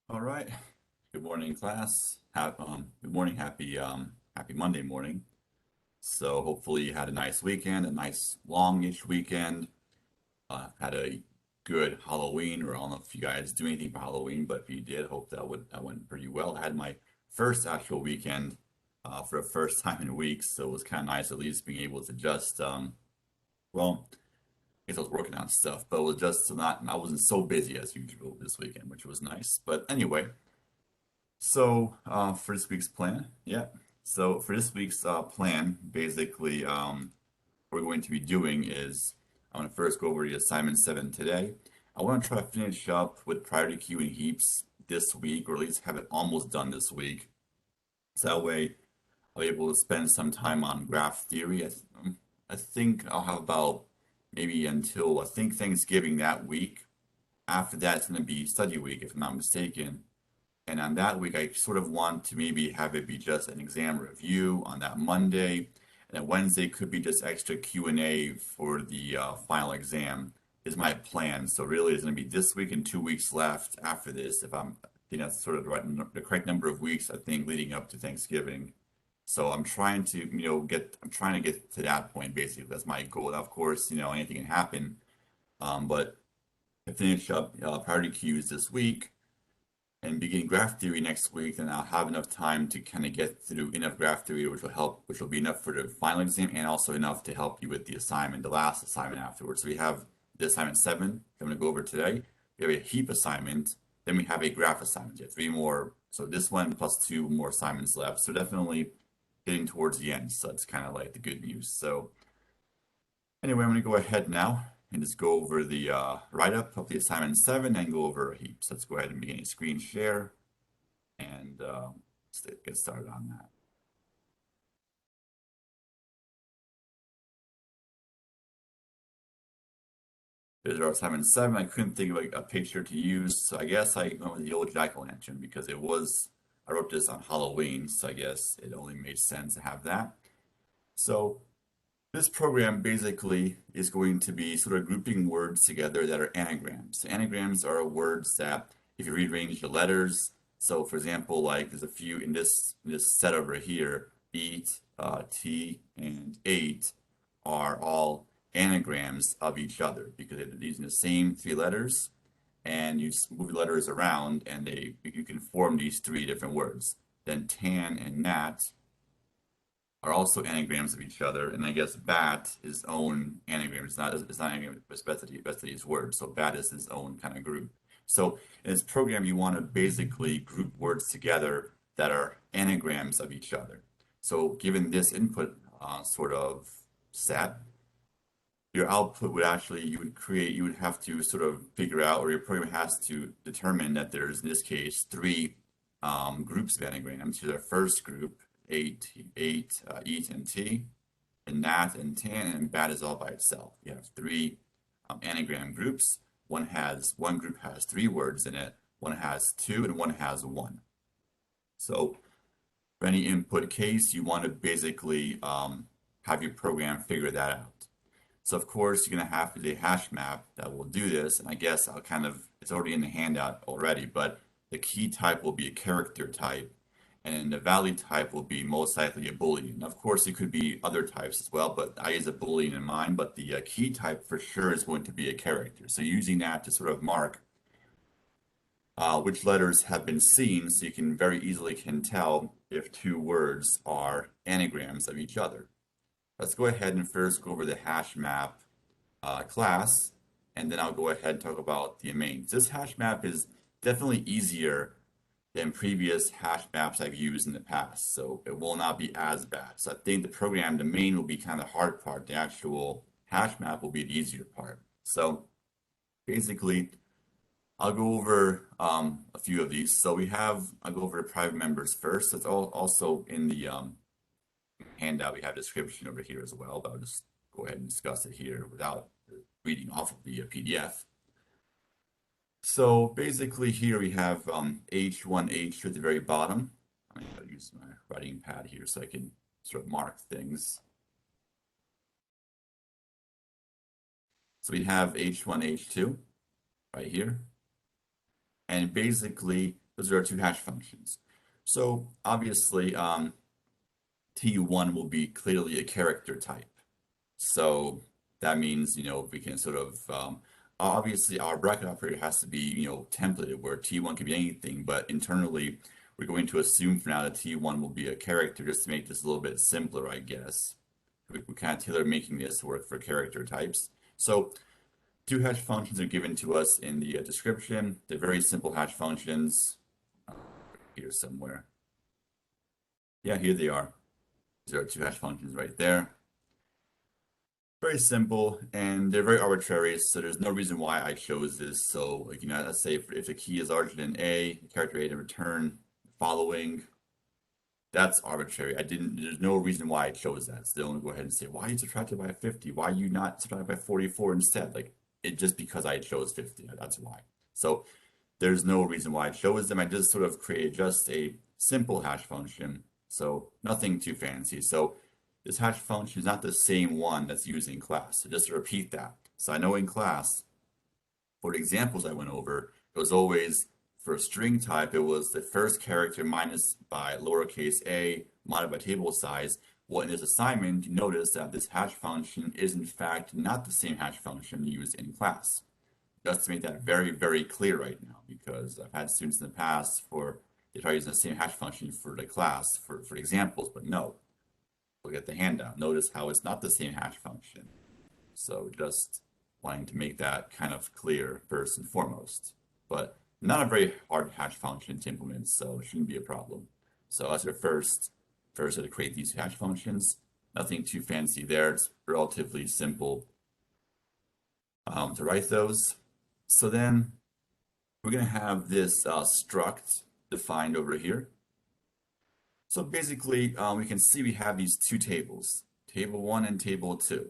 All right. Good morning, class. Good morning. Happy Monday morning. So hopefully you had a nice weekend, a nice longish weekend. Had a good Halloween, or I don't know if you guys do anything for Halloween, but if you did, hope that went pretty well. I had my first actual weekend for the first time in weeks, so it was kind of nice at least being able to just well, I guess I was working on stuff, but it was just not I wasn't so busy as usual this weekend, which was nice. But anyway. So, for this week's plan, yeah. So for this week's plan, basically, what we're going to be doing is I'm going to first go over the assignment 7 today. I want to try to finish up with priority queue and heaps this week, or at least have it almost done this week. So that way I'll be able to spend some time on graph theory. I think I'll have about maybe until I think Thanksgiving that week. After that, it's going to be study week, if I'm not mistaken. And on that week, I sort of want to maybe have it be just an exam review on that Monday. And then Wednesday could be just extra Q&A for the final exam is my plan. So really it's going to be this week and 2 weeks left after this. I think that's sort of the correct number of weeks, I think, leading up to Thanksgiving. So I'm trying to, I'm trying to get to that point, basically. That's my goal. Now, of course, anything can happen. But to finish up priority queues this week, and begin graph theory next week, then I'll have enough time to kind of get through enough graph theory, which will be enough for the final exam and also enough to help you with the assignment, the last assignment afterwards. So we have the assignment 7, I'm going to go over today. We have a heap assignment, then we have a graph assignment. You have 3 more, so this one plus 2 more assignments left. So definitely getting towards the end. So that's kind of like the good news. So anyway, I'm going to go ahead now and just go over the write-up of the assignment 7 and go over a heap. So let's go ahead and begin a screen share and let's get started on that. There's our assignment 7. I couldn't think of a picture to use, so I guess I went with the old jack-o'-lantern because I wrote this on Halloween, so I guess it only made sense to have that. So this program basically is going to be sort of grouping words together that are anagrams. Anagrams are words that if you rearrange the letters, so for example, like there's a few in this set over here, eat, tea, and eight are all anagrams of each other because they're using the same 3 letters, and you move the letters around, and you can form these 3 different words. Then tan and nat are also anagrams of each other, and I guess bat is own anagram. It's not anagram, it's Bethany's word. So bat is his own kind of group. So in this program, you want to basically group words together that are anagrams of each other. So given this input sort of set, your output would actually you would have to sort of figure out, or your program has to determine that there's in this case 3 groups of anagrams. Here's our first group, eight, eat and tea, and nat and tan, and bat is all by itself. You have 3 anagram groups. One group has 3 words in it, one has 2, and one has 1. So for any input case, you want to basically have your program figure that out. So of course, you're going to have a hash map that will do this, and I guess it's already in the handout already, but the key type will be a character type, and the value type will be most likely a Boolean. Of course, it could be other types as well, but I use a Boolean in mind, but the key type for sure is going to be a character. So using that to sort of mark which letters have been seen, so you can very easily can tell if 2 words are anagrams of each other. Let's go ahead and first go over the hash map class, and then I'll go ahead and talk about the mains. This hash map is definitely easier than previous hash maps I've used in the past, so it will not be as bad. So I think the main will be kind of the hard part. The actual hash map will be the easier part. So basically, I'll go over a few of these. So I'll go over the private members first. That's also in the handout. We have a description over here as well, but I'll just go ahead and discuss it here without reading off of the PDF. So basically here we have H1, H2 at the very bottom. I'm going to use my writing pad here so I can sort of mark things. So we have H1, H2 right here. And basically, those are our two hash functions. So obviously, T1 will be clearly a character type. So that means, we can sort of, obviously our bracket operator has to be, templated where T1 can be anything, but internally we're going to assume for now that T1 will be a character just to make this a little bit simpler, I guess. We're kind of tailor making this work for character types. So two hash functions are given to us in the description. They're very simple hash functions. Here somewhere. Yeah, here they are. These are two hash functions right there. Very simple, and they're very arbitrary, so there's no reason why I chose this. So, like, let's say if the key is larger than A, character A to return following, that's arbitrary. There's no reason why I chose that. So they only go ahead and say, why you subtracted by 50? Why you not subtracted by 44 instead? Like, just because I chose 50, that's why. So there's no reason why I chose them. I just sort of created just a simple hash function, so nothing too fancy. So this hash function is not the same one that's used in class. So just to repeat that. So I know in class, for the examples I went over, it was always for a string type, it was the first character minus by lowercase a modified by table size. Well, in this assignment, you notice that this hash function is in fact not the same hash function used in class. Just to make that very, very clear right now, because I've had students in the past they try using the same hash function for the class for examples, but no. Look at the handout. Notice how it's not the same hash function. So just wanting to make that kind of clear first and foremost. But not a very hard hash function to implement, so it shouldn't be a problem. So that's our first to create these hash functions. Nothing too fancy there. It's relatively simple to write those. So then we're going to have this struct defined over here. So basically, we can see we have these two tables, table 1 and table 2.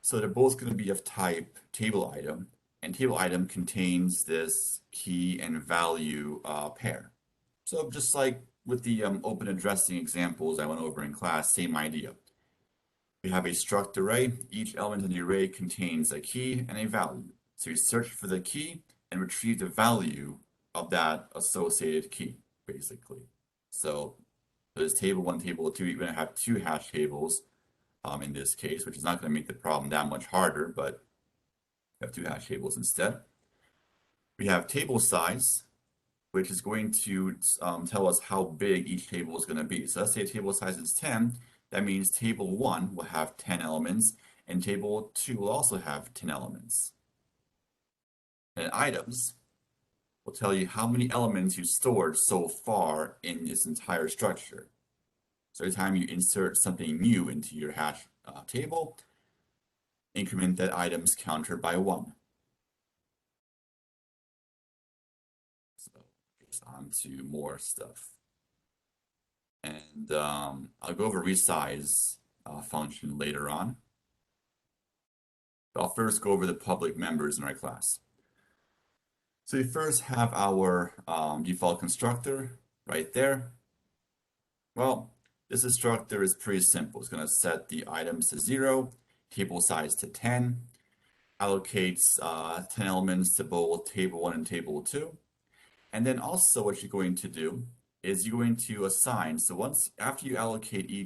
So they're both going to be of type table item, and table item contains this key and value pair. So just like with the open addressing examples I went over in class, same idea. We have a struct array. Each element in the array contains a key and a value. So you search for the key and retrieve the value of that associated key, basically. So there's table 1, table 2. You're going to have two hash tables in this case, which is not going to make the problem that much harder, but we have two hash tables instead. We have table size, which is going to tell us how big each table is going to be. So let's say table size is 10. That means table 1 will have 10 elements, and table 2 will also have 10 elements. And items will tell you how many elements you stored so far in this entire structure. So every time you insert something new into your hash table, increment that item's counter by 1. So it's on to more stuff. And I'll go over resize function later on. But I'll first go over the public members in our class. So we first have our default constructor right there. Well, this constructor is pretty simple. It's going to set the items to 0, table size to 10, allocates 10 elements to both table 1 and table 2. And then also what you're going to do is you're going to assign. So after you allocate the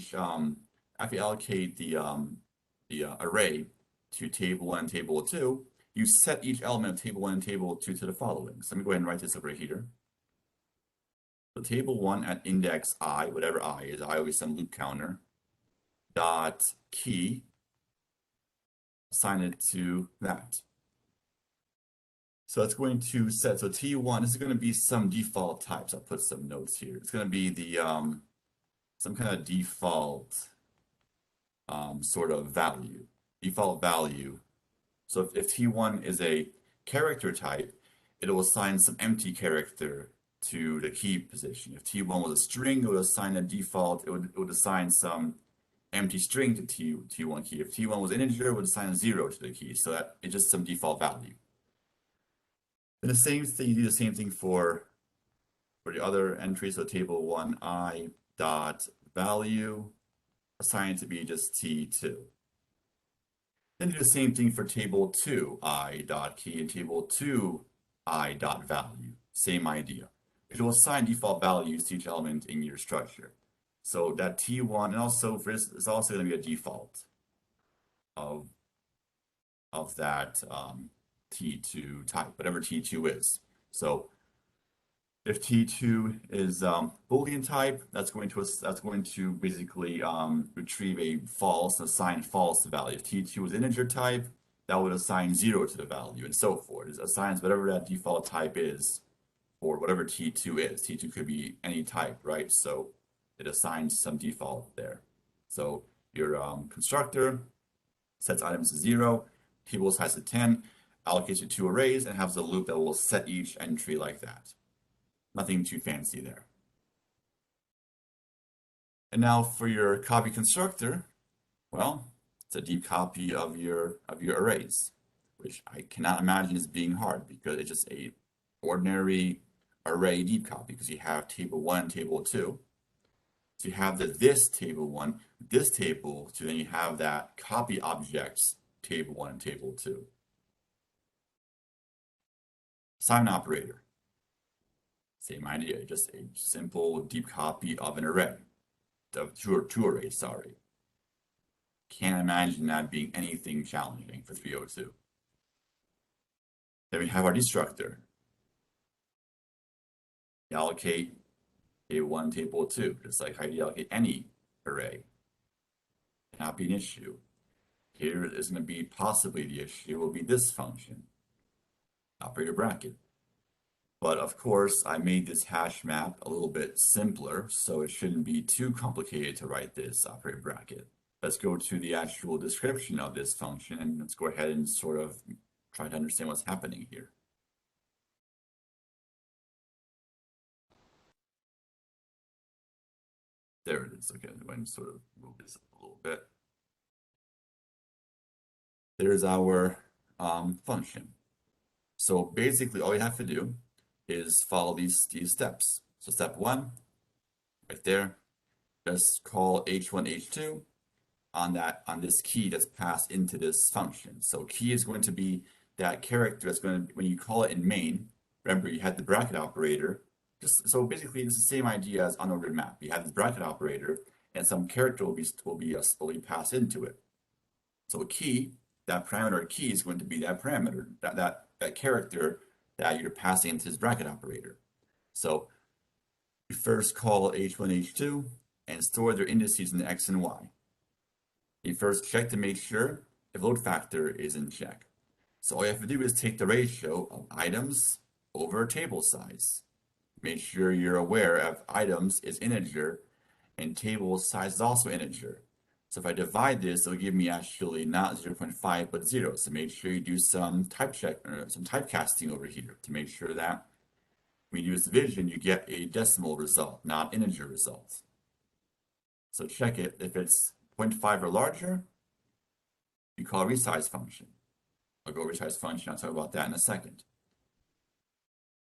array to table 1 and table 2, you set each element of table 1 and table 2 to the following. So let me go ahead and write this over here. So table 1 at index I, whatever I is, I always some loop counter, dot key, assign it to that. So it's going to set, so T1, this is going to be some default types. I'll put some notes here. It's going to be the, some kind of default sort of value, default value. So if T1 is a character type, it'll assign some empty character to the key position. If T1 was a string, it would assign a default, it would assign some empty string to T1 key. If T1 was integer, it would assign a 0 to the key. So that it's just some default value. And the same thing, you do the same thing for the other entry. So table 1I dot value, assign it to be just T2. Then do the same thing for table 2I dot key and table 2I dot value. same idea. It will assign default values to each element in your structure. So that T1, and also for this, is also going to be a default of that T2 type, whatever T2 is. So if T2 is Boolean type, that's going to basically retrieve a false, assign false value. If T2 is integer type, that would assign 0 to the value, and so forth. It assigns whatever that default type is, or whatever T2 is. T2 could be any type, right? So it assigns some default there. So your constructor sets items to 0, table size to 10, allocates it to arrays, and has a loop that will set each entry like that. Nothing too fancy there. And now for your copy constructor, well, it's a deep copy of your arrays, which I cannot imagine as being hard because it's just a ordinary array deep copy because you have table 1 and table 2. So you have this table 1, this table 2, then you have that copy objects table 1 and table 2. Assignment operator. Same idea, just a simple deep copy of an array, of two arrays, sorry. Can't imagine that being anything challenging for 302. Then we have our destructor. We allocate table 1, table 2, just like how you allocate any array. Cannot be an issue. Here is going to be possibly the issue will be this function, operator bracket. But of course, I made this hash map a little bit simpler, so it shouldn't be too complicated to write this operator bracket. Let's go to the actual description of this function, and let's go ahead and sort of try to understand what's happening here. There it is. Okay, I'm going to sort of move this up a little bit. There's our function. So basically, all you have to do is follow these steps. So step 1, right there, just call h1, h2 on this key that's passed into this function. So key is going to be that character that's going to, when you call it in main, remember you had the bracket operator. So basically, it's the same idea as unordered map. You have this bracket operator, and some character will be passed into it. So a key, that parameter key is going to be that parameter, that character that you're passing into this bracket operator. So you first call h1, h2, and store their indices in the x and y. You first check to make sure if load factor is in check. So all you have to do is take the ratio of items over table size. Make sure you're aware of items is integer and table size is also integer. So if I divide this, it'll give me actually not 0.5, but 0. So make sure you do some type check or some typecasting over here to make sure that when you use division, you get a decimal result, not integer results. So check it. If it's 0.5 or larger, you call a resize function. I'll go resize function. I'll talk about that in a second.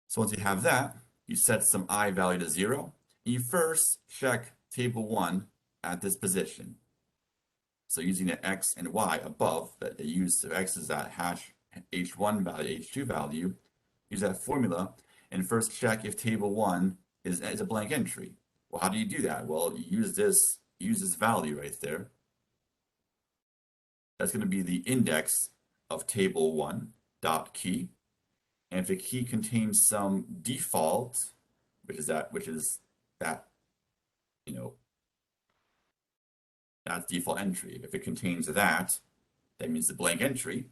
So once you have that, you set some I value to 0. You first check table 1 at this position. So using the x and y above that they use, so x is that hash h1 value, h2 value, use that formula and first check if table 1 is a blank entry. Well, how do you do that? Well, you use this value right there. That's going to be the index of table 1 dot key. And if the key contains some default, which is that, you know, that's default entry. If it contains that, that means the blank entry.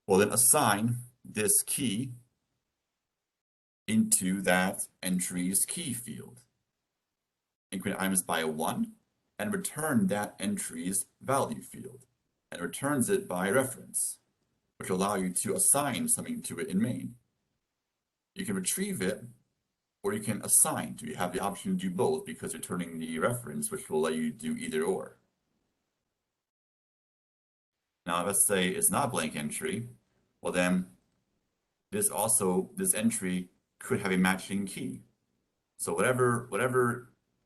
Well, then assign this key into that entry's key field. Increment items by 1 and return that entry's value field and returns it by reference, which will allow you to assign something to it in main. You can retrieve it or you can assign. You have the option to do both because returning the reference, which will let you do either or. Now, let's say it's not a blank entry. Well, then this entry could have a matching key. So whatever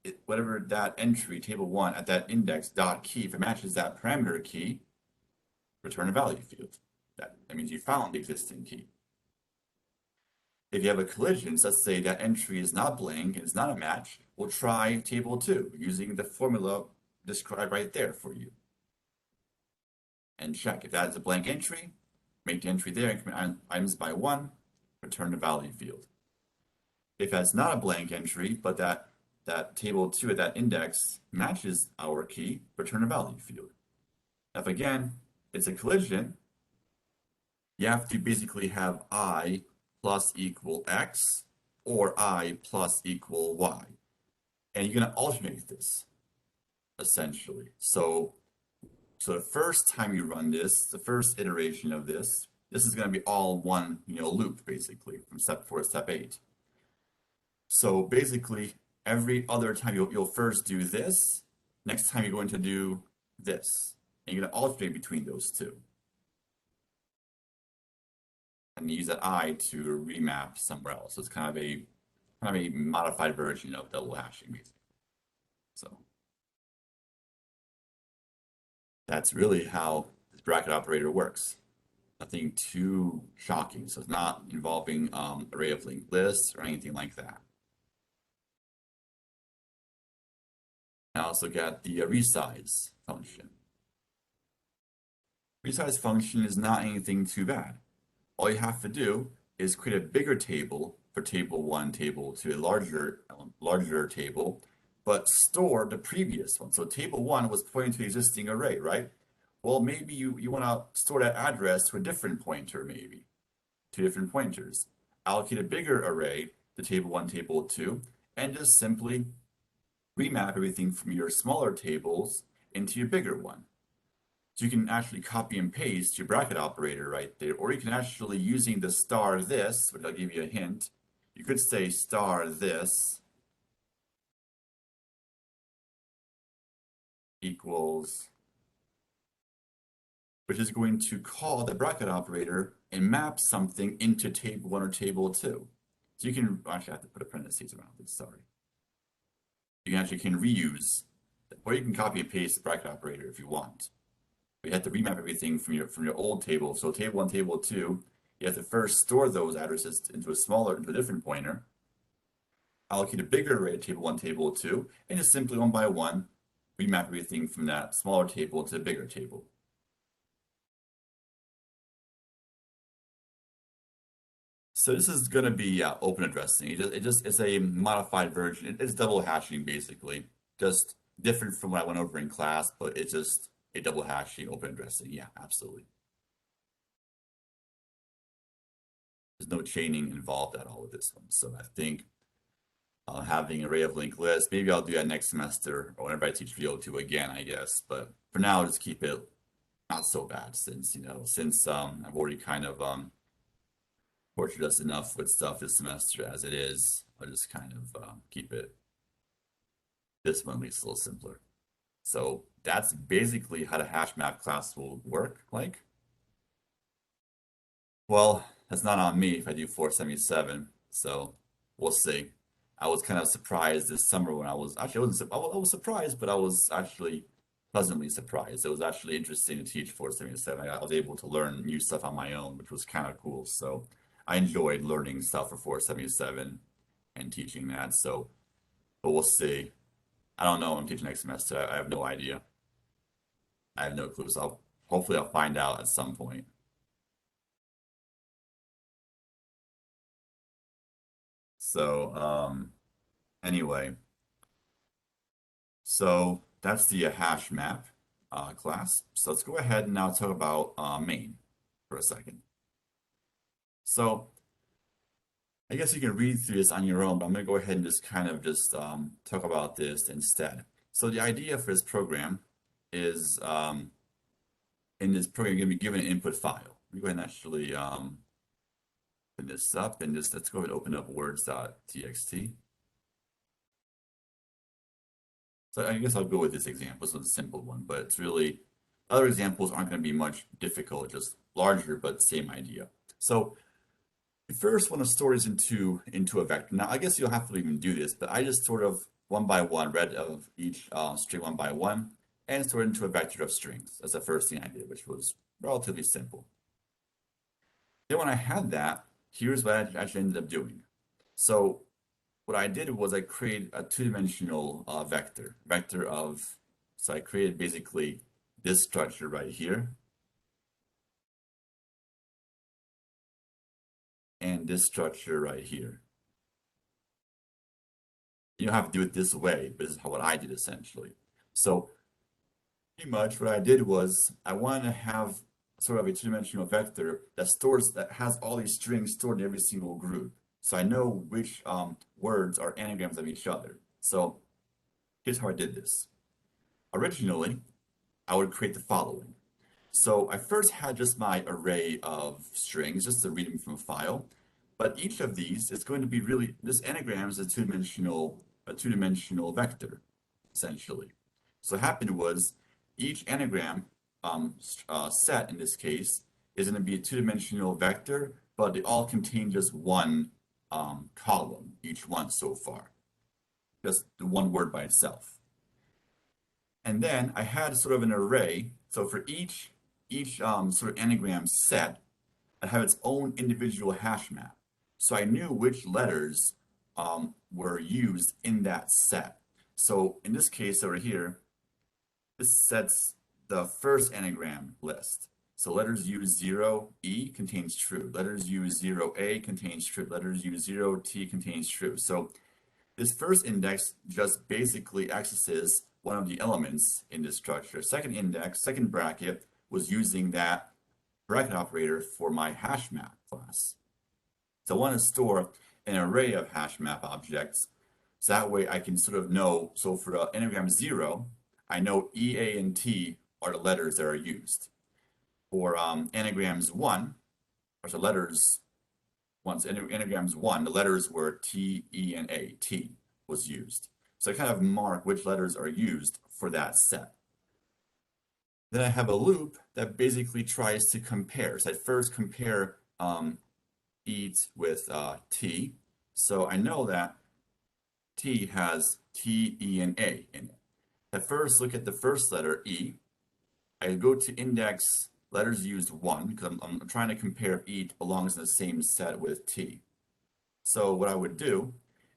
that entry, table 1 at that index dot key, if it matches that parameter key, return a value field. That means you found the existing key. If you have a collision, so let's say that entry is not blank and it's not a match, we'll try table 2 using the formula described right there for you. And check. If that is a blank entry, make the entry there, increment items by 1, return the value field. If that's not a blank entry, but that table 2 at that index matches our key, return a value field. If again, it's a collision, you have to basically have I plus equal X or I plus equal Y. And you're going to alternate this, essentially. So the first time you run this, the first iteration of this is going to be all one, loop, basically, from step 4 to step 8. So basically, every other time you'll first do this, next time you're going to do this. And you're going to alternate between those two. And use that I to remap somewhere else. So it's kind of a modified version of double hashing, basically. So that's really how this bracket operator works. Nothing too shocking. So it's not involving array of linked lists or anything like that. I also got the resize function. Resize function is not anything too bad. All you have to do is create a bigger table for table 1, table 2, a larger table, but store the previous one. So table 1 was pointing to the existing array, right? Well, maybe you want to store that address to a different pointer, maybe. 2 different pointers. Allocate a bigger array to table 1, table 2, and just simply remap everything from your smaller tables into your bigger one. So you can actually copy and paste your bracket operator right there, or you can actually, using the star this, which I'll give you a hint, you could say star this equals, which is going to call the bracket operator and map something into table 1 or table 2. So you can, actually I have to put a parentheses around this, sorry. You actually can reuse, or you can copy and paste the bracket operator if you want. But you have to remap everything from your old table. So table 1, table 2, you have to first store those addresses into a different pointer, allocate a bigger array to table 1, table 2, and just simply one by one remap everything from that smaller table to a bigger table. So this is going to be open addressing. It's a modified version. It's double hashing basically, just different from what I went over in class, but it's just a double hashing open addressing. Yeah, absolutely. There's no chaining involved at all with this one. So I think having an array of linked lists, maybe I'll do that next semester or whenever I teach VO2 again, I guess. But for now, I'll just keep it not so bad since I've already kind of tortured us enough with stuff this semester as it is. I'll just kind of keep it this one at least a little simpler. So that's basically how the hash map class will work like. Well, that's not on me if I do 477, so we'll see. I was kind of surprised this summer when I was surprised, but I was actually pleasantly surprised. It was actually interesting to teach 477. I was able to learn new stuff on my own, which was kind of cool. So I enjoyed learning stuff for 477 and teaching that. So, but we'll see. I don't know what I'm teaching next semester. I have no idea. I have no clue. So hopefully I'll find out at some point. So anyway, so that's the hash map class. So let's go ahead and now talk about main for a second. So I guess you can read through this on your own, but I'm going to go ahead and just kind of talk about this instead. So the idea for this program is in this program, you're going to be given an input file. Let me go ahead and actually open this up and just let's go ahead and open up words.txt. So I guess I'll go with this example. So it's a simple one, but it's really, other examples aren't going to be much difficult, just larger, but same idea. So you first want to store this into a vector. Now, I guess you don't have to even do this, but I just sort of one by one read of each string one by one and stored into a vector of strings. That's the first thing I did, which was relatively simple. Then when I had that, here's what I actually ended up doing. So what I did was I created a two-dimensional vector of, so I created basically this structure right here and this structure right here. You don't have to do it this way, but this is what I did essentially. So pretty much what I did was I wanted to have sort of a two-dimensional vector that has all these strings stored in every single group. So I know which words are anagrams of each other. So here's how I did this. Originally, I would create the following. So I first had just my array of strings, just to read them from a file. But each of these is going to be really, this anagram is a two-dimensional vector, essentially. So what happened was each anagram set in this case is going to be a two-dimensional vector, but they all contain just one column, each one so far, just the one word by itself. And then I had sort of an array. So for each sort of anagram set, I have its own individual hash map. So I knew which letters were used in that set. So in this case over here, this sets the first anagram list. So letters use 0E contains true. Letters use 0A contains true. Letters use 0T contains true. So this first index just basically accesses one of the elements in this structure. Second index, second bracket, was using that bracket operator for my hash map class. So I want to store an array of hash map objects. So that way I can sort of know, so for the anagram 0, I know E, A, and T are the letters that are used. For anagrams 1, or so letters, once anagrams 1, the letters were T, E, and A. T was used. So I kind of mark which letters are used for that set. Then I have a loop that basically tries to compare. So I first compare eat with T. So I know that T has T, E, and A in it. I first look at the first letter, E. I go to index letters used 1 because I'm trying to compare if E belongs in the same set with T. So what I would do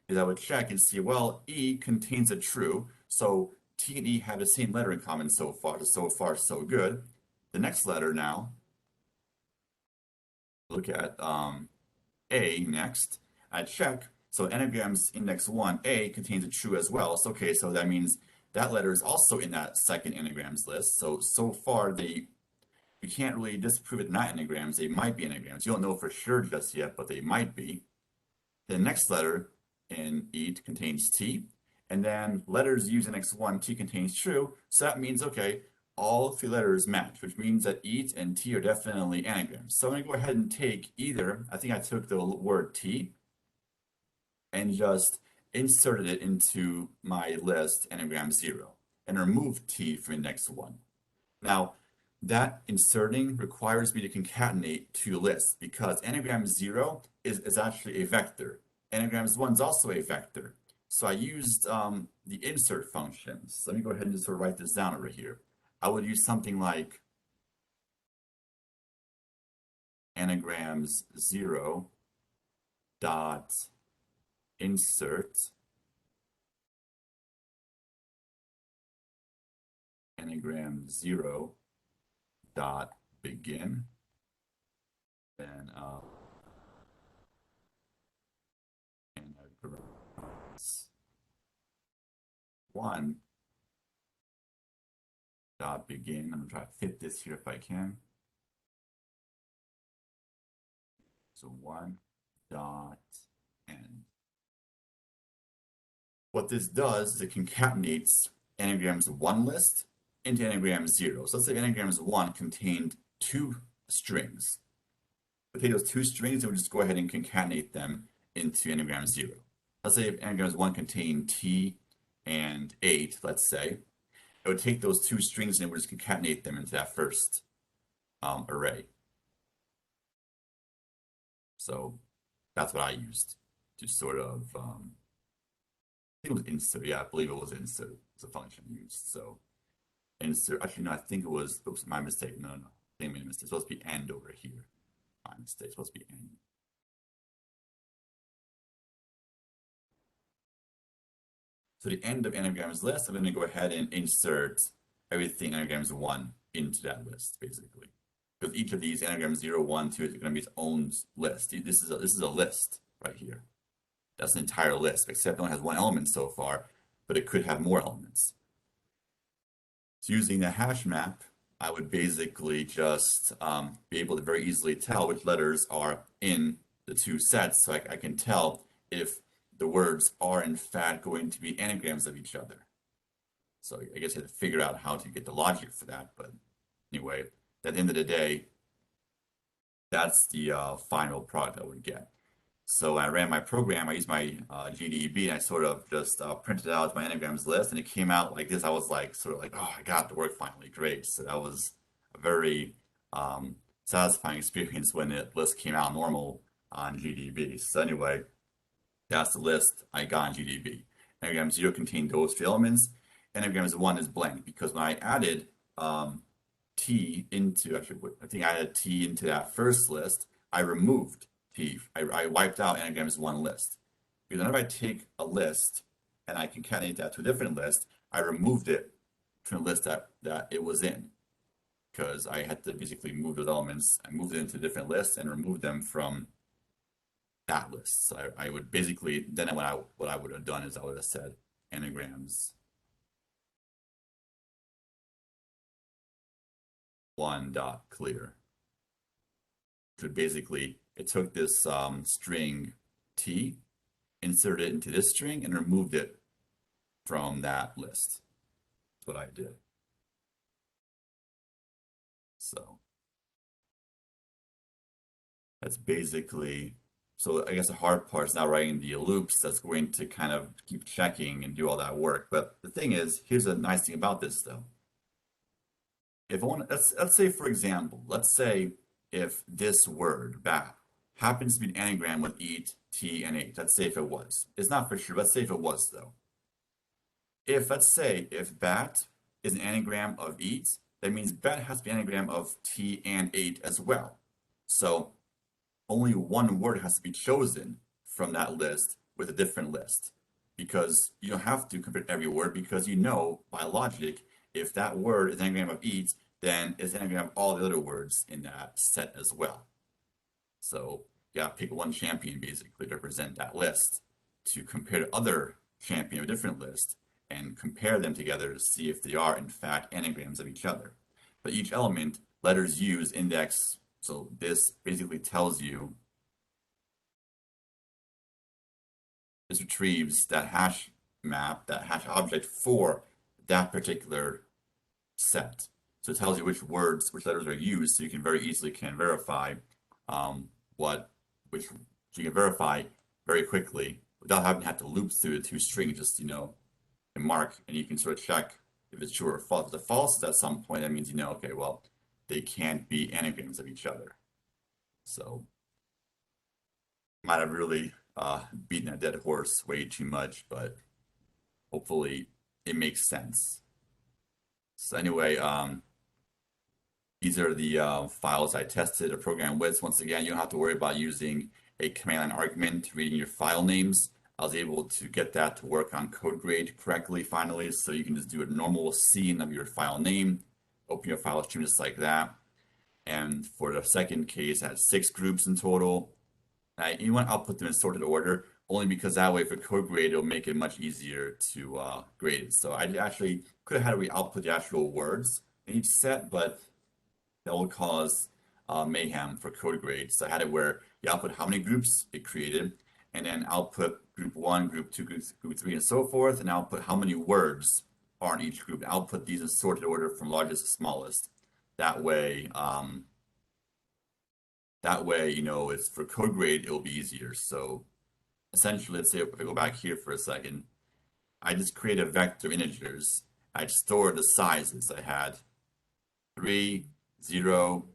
is I would check and see, well, E contains a true, so T and E have the same letter in common so far. So far, so good. The next letter now, look at A next. I check, so anagrams index 1, A contains a true as well. So, okay, so that means that letter is also in that second anagrams list. So far, you can't really disprove it not anagrams. They might be anagrams. You don't know for sure just yet, but they might be. The next letter in eat contains T, and then letters used in X1, T contains true, so that means, okay, all three letters match, which means that eat and T are definitely anagrams. So I'm going to go ahead and take either, I think I took the word T and just inserted it into my list anagram 0 and removed T from index 1. Now, that inserting requires me to concatenate two lists because anagram 0 is actually a vector. Anagrams 1 is also a vector. So I used the insert functions. So let me go ahead and just sort of write this down over here. I would use something like anagrams 0 dot insert anagram 0 dot begin. Then anagrams 1 dot begin. I'm going to try to fit this here if I can. So 1 dot end. What this does is it concatenates anagrams 1 list into anagram 0. So let's say anagrams 1 contained 2 strings. We take those 2 strings and we just go ahead and concatenate them into anagram 0. Let's say if anagrams 1 contained T and 8, let's say, it would take those 2 strings and we just concatenate them into that first array. So that's what I used to sort of, I think it was insert. Yeah, I believe it was insert. It's a function used. So insert, actually, no, I think it was, oops, my mistake. No, I think I made a mistake. It's supposed to be end over here. My mistake. It's supposed to be end. So the end of anagrams list, I'm going to go ahead and insert everything anagrams 1 into that list, basically. Because each of these anagrams 0, 1, 2 is going to be its own list. This is a list right here. That's an entire list, except it only has one element so far, but it could have more elements. So using the hash map, I would basically just be able to very easily tell which letters are in the two sets. So I can tell if the words are in fact going to be anagrams of each other. So I guess I had to figure out how to get the logic for that. But anyway, at the end of the day, that's the final product I would get. So when I ran my program, I used my GDB, and I sort of just printed out my anagrams list, and it came out like this. I was like, sort of like, oh, I got it to work finally. Great. So that was a very satisfying experience when the list came out normal on GDB. So anyway, that's the list I got on GDB. Anagram 0 contained those three elements. Anagrams 1 is blank because when I added T into, actually, I think I added T into that first list, I removed T. I wiped out anagrams 1 list. Because whenever I take a list and I concatenate that to a different list, I removed it from the list that it was in. Because I had to basically move those elements. I moved it into a different list and removed them from that list. So I would basically, then what I would have done is I would have said anagrams 1.clear. So basically, it took this string T, inserted it into this string, and removed it from that list. That's what I did. So that's basically, so I guess the hard part is now writing the loops that's going to kind of keep checking and do all that work. But the thing is, here's a nice thing about this though. If I want, let's say for example, let's say if this word bat happens to be an anagram with eat, t, and 8. Let's say if it was. It's not for sure. Let's say if it was though. Let's say if bat is an anagram of eat, that means bat has to be an anagram of t and 8 as well. So only one word has to be chosen from that list with a different list, because you don't have to convert every word, because you know by logic, if that word is an anagram of eat, then it's an anagram of all the other words in that set as well. So yeah, pick one champion basically to represent that list to compare to other champion of a different list and compare them together to see if they are in fact anagrams of each other. But each element, letters used, index, so this basically tells you, this retrieves that hash map, that hash object for that particular set. So it tells you which words, which letters are used, so you can very easily verify so you can verify very quickly without having to have to loop through the two strings, just, and mark, and you can sort of check if it's true or false. If it's false at some point, that means okay, well, they can't be anagrams of each other. So might have really beaten a dead horse way too much, but hopefully it makes sense. So anyway, these are the files I tested a program with. Once again, you don't have to worry about using a command line argument, reading your file names. I was able to get that to work on CodeGrade correctly finally, so you can just do a normal scene of your file name, open your file stream just like that. And for the second case, I had 6 groups in total. You want to output them in sorted order, only because that way for CodeGrade, it'll make it much easier to grade it. So I actually could have had to output the actual words in each set, but that will cause mayhem for CodeGrade. So I had it where you output how many groups it created, and then output group 1, group 2, group 3, and so forth, and output how many words are in each group. Output these in sorted order from largest to smallest. That way, it's for CodeGrade, it'll be easier. So essentially, let's say if I go back here for a second, I just create a vector of integers. I store the sizes. I had 3, 0,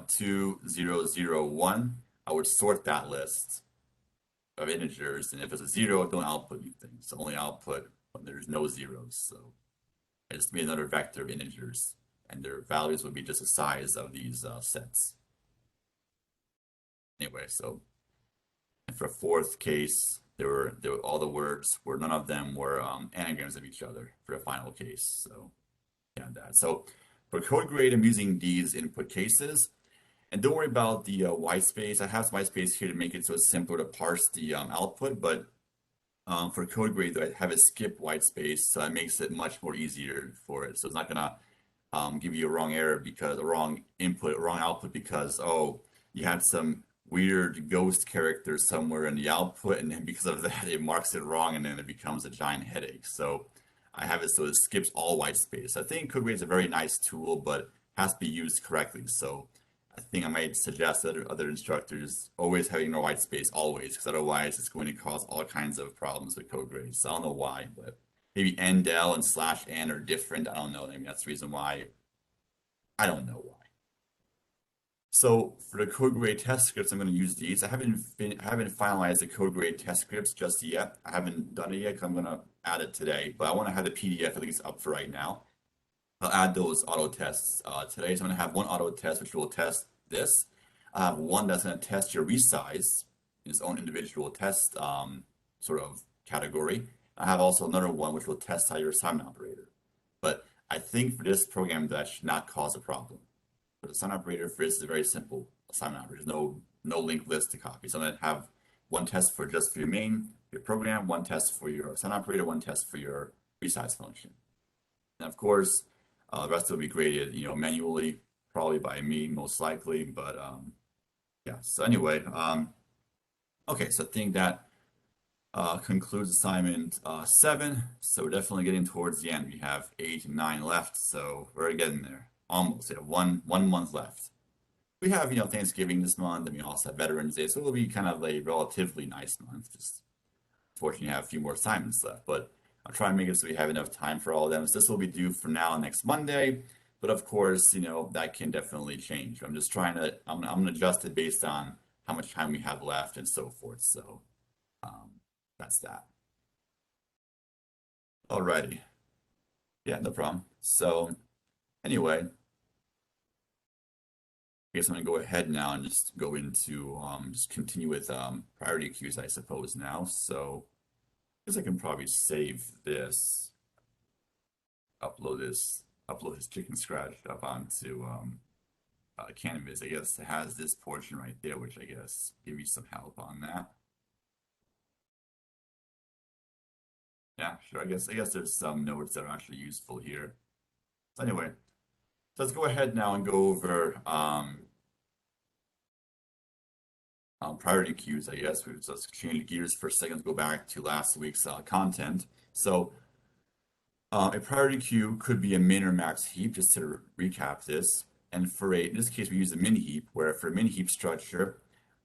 2, 0, 0, 1. I would sort that list of integers, and if it's a 0, don't output anything. So only output when there's no zeros. So I just made another vector of integers, and their values would be just the size of these sets. Anyway, so for a fourth case, All the words were none of them were anagrams of each other for the final case. So yeah, that. So for code grade, I'm using these input cases. And don't worry about the white space. I have some white space here to make it so it's simpler to parse the output, but for code grade, I have it skip white space, so it makes it much more easier for it. So it's not gonna give you a wrong error because a wrong input, wrong output because oh, you had some weird ghost character somewhere in the output, and then because of that, it marks it wrong, and then it becomes a giant headache. So I have it so it skips all white space. I think code grade is a very nice tool, but has to be used correctly. So I think I might suggest that other instructors always having no white space always, because otherwise it's going to cause all kinds of problems with code grades. So I don't know why, but maybe ndel and slash n are different. I don't know. I mean, that's the reason why. I don't know why. So for the code grade test scripts, I'm going to use these. I haven't finalized the code grade test scripts just yet. I haven't done it yet because I'm going to add it today. But I want to have the PDF at least up for right now. I'll add those auto tests today. So I'm going to have one auto test which will test this. I have one that's going to test your resize in its own individual test sort of category. I have also another one which will test out your assignment operator. But I think for this program that should not cause a problem. For the assignment operator for this is a very simple assignment operator. There's no linked list to copy. So I'm going to have one test for just for your main, your program, one test for your assignment operator, one test for your resize function. And of course, the rest will be graded, manually, probably by me, most likely. But yeah. So anyway, okay. So I think that concludes assignment 7. So we're definitely getting towards the end. We have 8 and 9 left, so we're getting there. Almost. Yeah, one month left. We have, Thanksgiving this month, and we also have Veterans Day, so it'll be kind of a relatively nice month. Just fortunately, have a few more assignments left, but I'll try and make it so we have enough time for all of them. So this will be due for now next Monday, but of course, that can definitely change. I'm gonna adjust it based on how much time we have left and so forth. So that's that. Alrighty. Yeah, no problem. So anyway, I guess I'm gonna go ahead now and just go into just continue with priority queues, I suppose now. So I guess I can probably save this, upload this chicken scratch up onto Canvas. I guess it has this portion right there, which I guess give you some help on that. Yeah, sure. I guess there's some notes that are actually useful here. So anyway, so let's go ahead now and go over priority queues, I guess. So let's change gears for a second to go back to last week's content. So a priority queue could be a min or max heap, just to recap this. And in this case, we use a min heap, where for a min heap structure,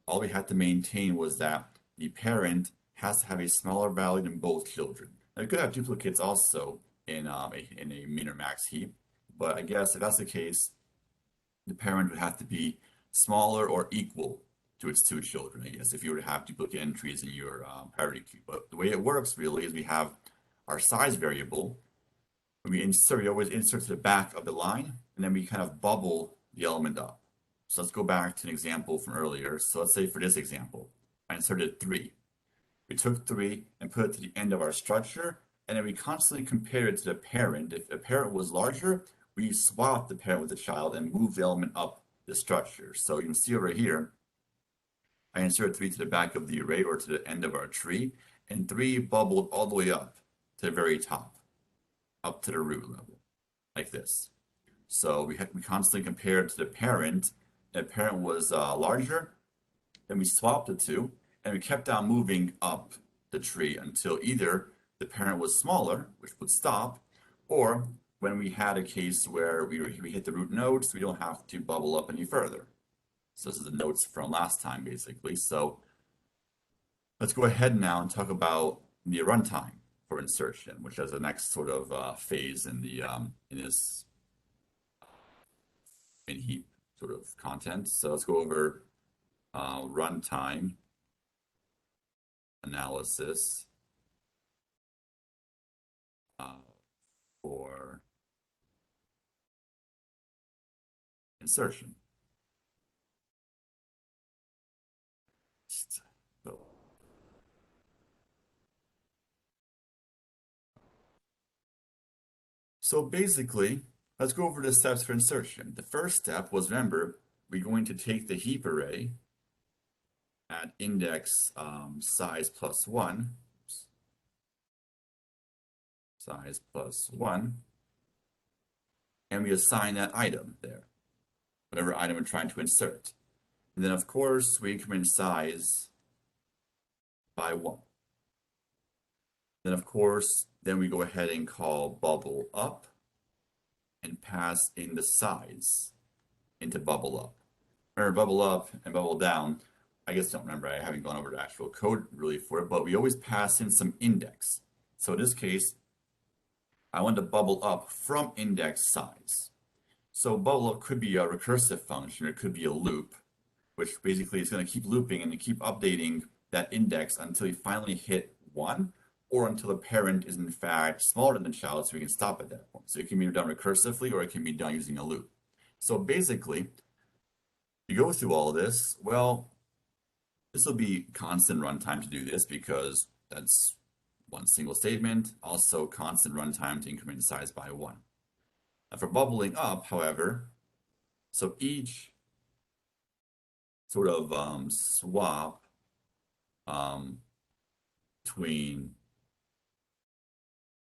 all we had to maintain was that the parent has to have a smaller value than both children. Now, you could have duplicates also in a min or max heap, but I guess if that's the case, the parent would have to be smaller or equal to its two children, I guess, if you were to have duplicate entries in your priority queue. But the way it works really is we have our size variable. When we always insert to the back of the line, and then we kind of bubble the element up. So let's go back to an example from earlier. So let's say for this example, I inserted 3. We took 3 and put it to the end of our structure, and then we constantly compared it to the parent. If the parent was larger, we swapped the parent with the child and moved the element up the structure. So you can see over here, I inserted 3 to the back of the array or to the end of our tree, and 3 bubbled all the way up to the very top, up to the root level, like this. So we constantly compared to the parent. The parent was larger, then we swapped the two, and we kept on moving up the tree until either the parent was smaller, which would stop, or when we had a case where we hit the root nodes, we don't have to bubble up any further. So this is the notes from last time, basically. So let's go ahead now and talk about the runtime for insertion, which is the next sort of phase in this in Heap sort of content. So let's go over runtime analysis for insertion. So So basically, let's go over the steps for insertion. The first step was, remember, we're going to take the heap array at index size plus 1, and we assign that item there, whatever item we're trying to insert. And then, of course, we increment size by 1. Then, of course, then we go ahead and call bubble up and pass in the size into bubble up. Remember, bubble up and bubble down, I guess I don't remember, I haven't gone over the actual code really for it, but we always pass in some index. So in this case, I want to bubble up from index size. So bubble up could be a recursive function, or it could be a loop, which basically is going to keep looping and keep updating that index until you finally hit 1, or until the parent is in fact smaller than the child, so we can stop at that point. So it can be done recursively, or it can be done using a loop. So basically, you go through all of this, well, this will be constant runtime to do this because that's one single statement, also constant runtime to increment size by 1. Now for bubbling up, however, so each sort of swap between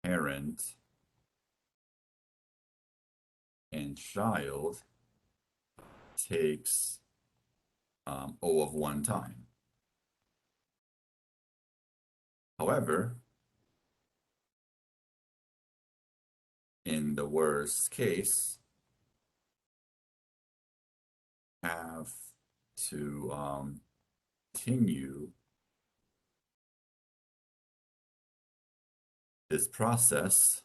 parent and child takes O of 1 time. However, in the worst case, have to continue this process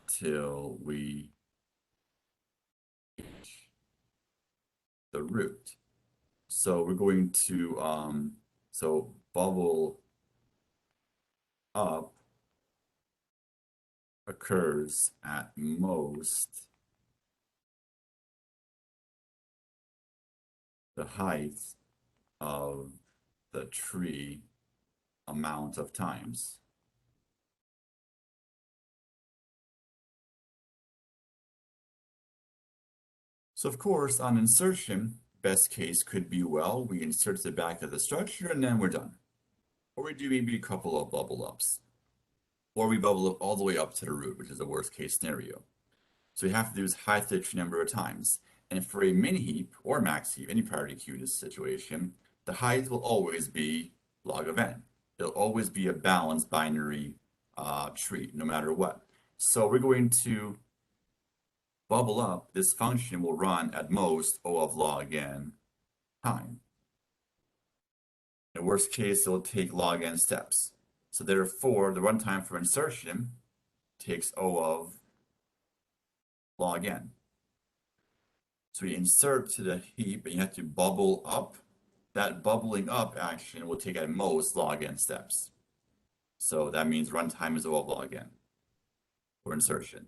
till we reach the root. So we're going to, so bubble up occurs at most the height of the tree amount of times. So of course, on insertion, best case could be, well, we insert the back of the structure and then we're done. Or we do maybe a couple of bubble ups. Or we bubble up all the way up to the root, which is the worst case scenario. So we have to do this high the tree number of times. And for a mini heap or max heap, any priority queue in this situation, the height will always be log of n. It'll always be a balanced binary tree, no matter what. So we're going to bubble up. This function will run at most O of log n time. In worst case, it'll take log n steps. So therefore, the runtime for insertion takes O of log n. So we insert to the heap, and you have to bubble up. That bubbling up action will take at most log n steps. So that means runtime is O of log n for insertion.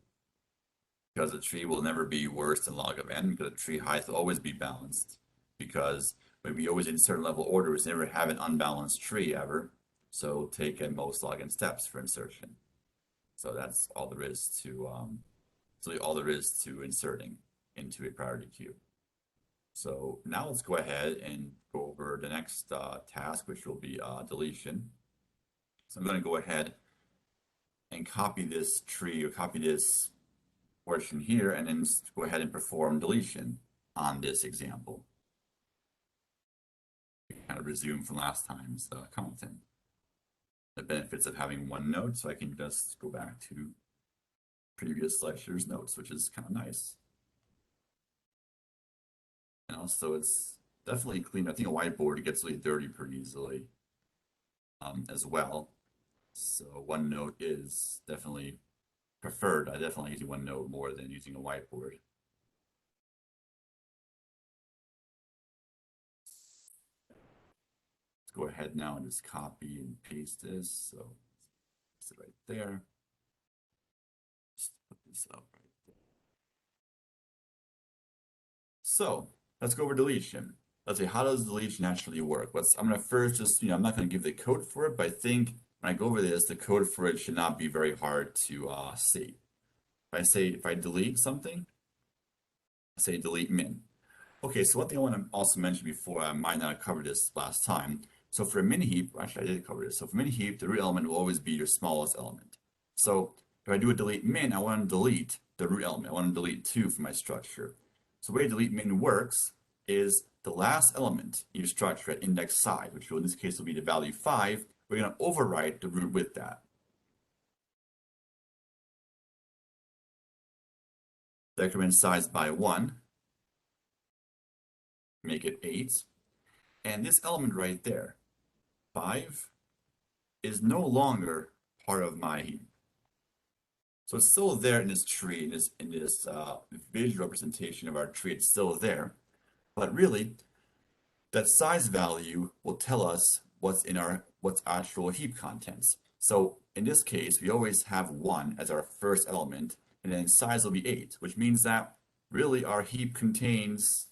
Because the tree will never be worse than log of n, because the tree height will always be balanced. Because when we always insert level order, we never have an unbalanced tree ever. So take at most log n steps for insertion. So that's all there is to inserting into a priority queue. So now let's go ahead and go over the next task, which will be deletion. So I'm going to go ahead and copy this tree, or copy this portion here, and then go ahead and perform deletion on this example. Kind of resume from last time's content. The benefits of having one node, so I can just go back to previous lecture's notes, which is kind of nice. And also, it's definitely clean. I think a whiteboard gets really dirty pretty easily as well. So OneNote is definitely preferred. I definitely use OneNote more than using a whiteboard. Let's go ahead now and just copy and paste this. So paste it right there. Just put this up right there. So let's go over deletion. Let's say, how does deletion actually work? I'm going to first just, I'm not going to give the code for it, but I think when I go over this, the code for it should not be very hard to see. If I delete something, I say delete min. Okay, so one thing I want to also mention before, I might not have covered this last time. So for a mini heap, actually I did cover this. So for mini heap, the root element will always be your smallest element. So if I do a delete min, I want to delete the root element. I want to delete 2 from my structure. So the way delete min works is the last element in your structure at index side, which in this case will be the value 5, we're going to overwrite the root with that. Decrement size by 1, make it 8. And this element right there, 5, is no longer part of my heap. So it's still there in this tree, in this visual representation of our tree, it's still there. But really, that size value will tell us what's actual heap contents. So in this case, we always have 1 as our first element, and then size will be 8, which means that really our heap contains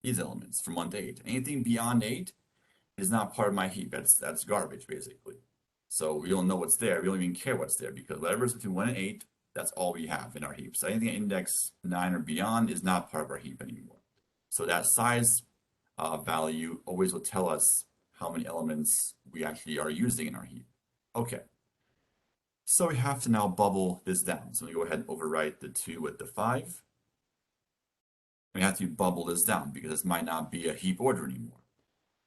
these elements from 1 to 8. Anything beyond 8 is not part of my heap. That's garbage, basically. So we don't know what's there. We don't even care what's there because whatever's between 1 and 8, that's all we have in our heap. So anything at index 9 or beyond is not part of our heap anymore. So that size value always will tell us how many elements we actually are using in our heap. Okay. So we have to now bubble this down. So we go ahead and overwrite the 2 with the 5. We have to bubble this down because this might not be a heap order anymore.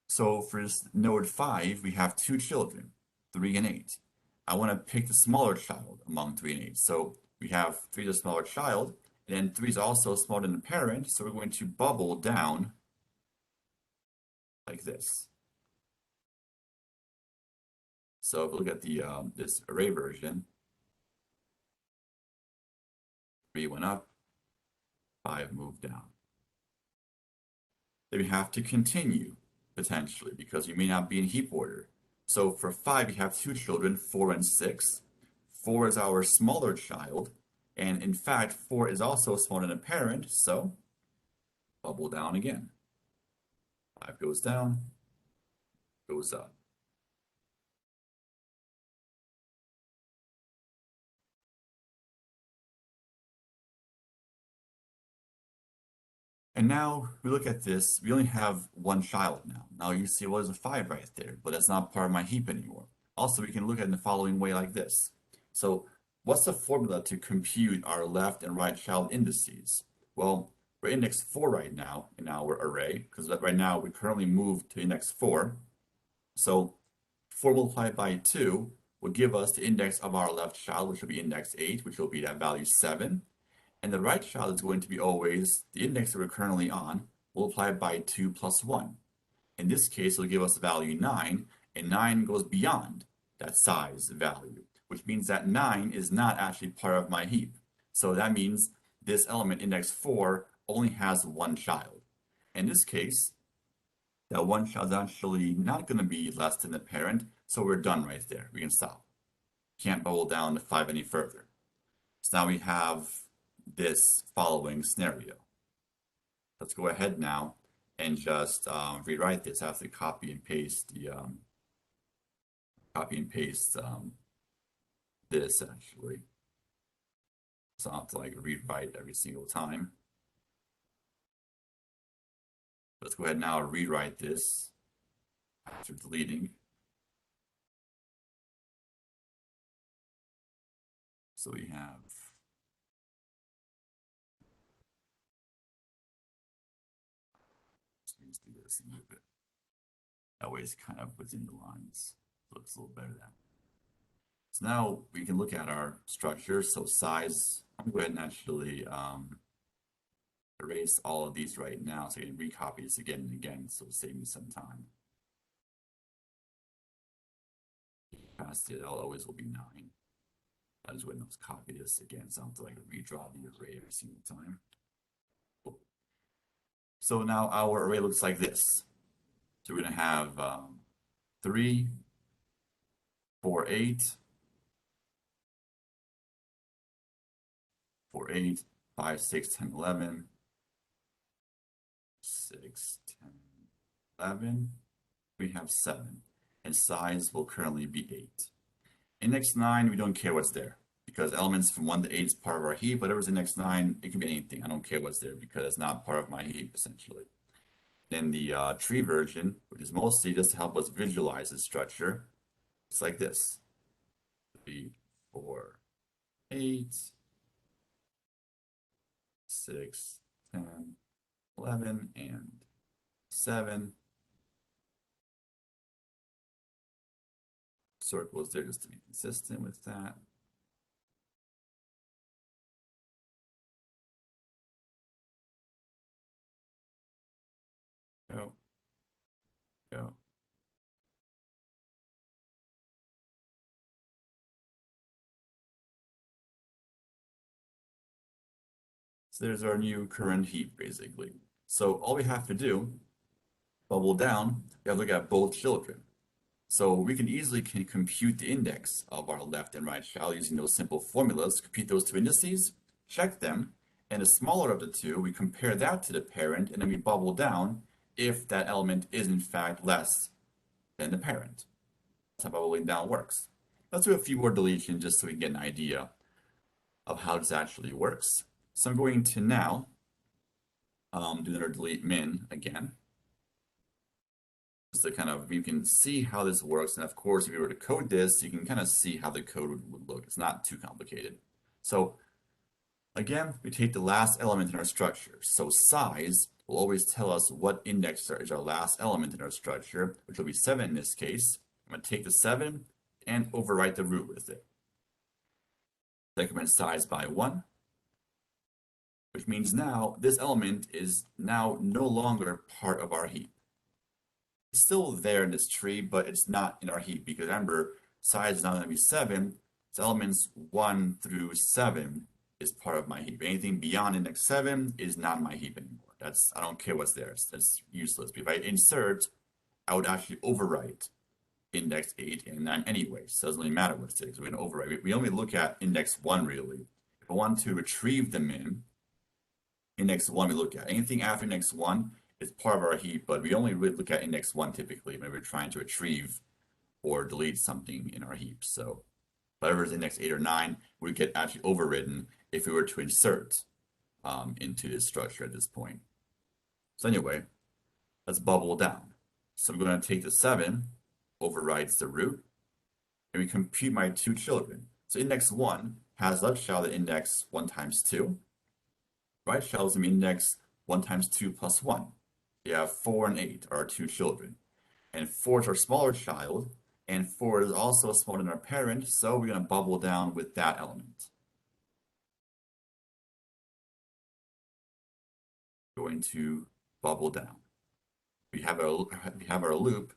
So for this node 5, we have 2 children, 3 and 8. I want to pick the smaller child among 3 and 8. So we have 3 is a smaller child, and then 3 is also smaller than the parent, so we're going to bubble down like this. So if we look at the this array version, 3 went up, 5 moved down. Then we have to continue, potentially, because you may not be in heap order. So for 5, we have 2 children, 4 and 6. 4 is our smaller child, and in fact, 4 is also smaller than a parent, so bubble down again. 5 goes down, goes up. And now we look at this, we only have 1 child now. Now you see, well, there's a 5 right there, but that's not part of my heap anymore. Also, we can look at it in the following way like this. So what's the formula to compute our left and right child indices? Well, we're index 4 right now in our array, because right now we currently moved to index 4. So 4 multiplied by 2 will give us the index of our left child, which will be index 8, which will be that value 7. And the right child is going to be always the index that we're currently on, multiplied by 2 plus 1. In this case, it'll give us the value 9, and 9 goes beyond that size value, which means that 9 is not actually part of my heap. So that means this element, index 4, only has 1 child. In this case, that 1 child is actually not going to be less than the parent, so we're done right there. We can stop. Can't bubble down to 5 any further. So now we have this following scenario. Let's go ahead now and just rewrite this. I have to copy and paste this actually. So I have to like rewrite every single time. Let's go ahead now and rewrite this after deleting. So we have let's do this a little bit. That way it's kind of within the lines. Looks a little better now. So now we can look at our structure. So size, I'm going to go ahead and actually erase all of these right now so I can recopy this again and again, so it'll save me some time. Past it, always will be 9. I just wouldn't copy this again, so I have to like redraw the array every single time. Cool. So now our array looks like this. So we're going to have 3, 4, 8, 4, 8, 5, 6, 10, 11, 6, 10, 11. We have 7. and size will currently be 8. Index 9, we don't care what's there because elements from 1 to 8 is part of our heap. Whatever's index 9, it can be anything. I don't care what's there because it's not part of my heap, essentially. Then the tree version, which is mostly just to help us visualize the structure, it's like this. 3, 4, 8, 6, 10, 11, and 7. Circles there just to be consistent with that. Go. Go. So there's our new current heap, basically. So all we have to do, bubble down, we have to look at both children. So we can easily compute the index of our left and right child using those simple formulas, compute those two indices, check them, and the smaller of the two, we compare that to the parent, and then we bubble down if that element is in fact less than the parent. That's how bubbling down works. Let's do a few more deletions just so we can get an idea of how this actually works. So I'm going to now do another delete min again. Just to kind of, you can see how this works. And of course, if you were to code this, you can kind of see how the code would look. It's not too complicated. So again, we take the last element in our structure. So size will always tell us what index is our last element in our structure, which will be 7 in this case. I'm going to take the 7 and overwrite the root with it. Decrement size by 1, which means now this element is now no longer part of our heap. It's still there in this tree, but it's not in our heap because remember, size is now going to be 7. So elements 1 through 7 is part of my heap. Anything beyond index 7 is not my heap anymore. I don't care what's there. That's useless. If I insert, I would actually overwrite index 8 and 9 anyway. So it doesn't really matter what's there because we're going to overwrite. We only look at index 1 really. If I want to retrieve the min, index 1 we look at. Anything after index 1 is part of our heap, but we only really look at index 1 typically when we're trying to retrieve or delete something in our heap. So whatever is index 8 or 9 would get actually overridden if we were to insert into this structure at this point. So anyway, let's bubble down. So I'm going to take the 7, overrides the root, and we compute my two children. So index 1 has left child at index 1 times 2. Right child is going to be index 1 times 2 plus 1. You have 4 and 8 are our two children. And 4 is our smaller child, and 4 is also smaller than our parent, so we're going to bubble down with that element. Going to bubble down. We have our loop.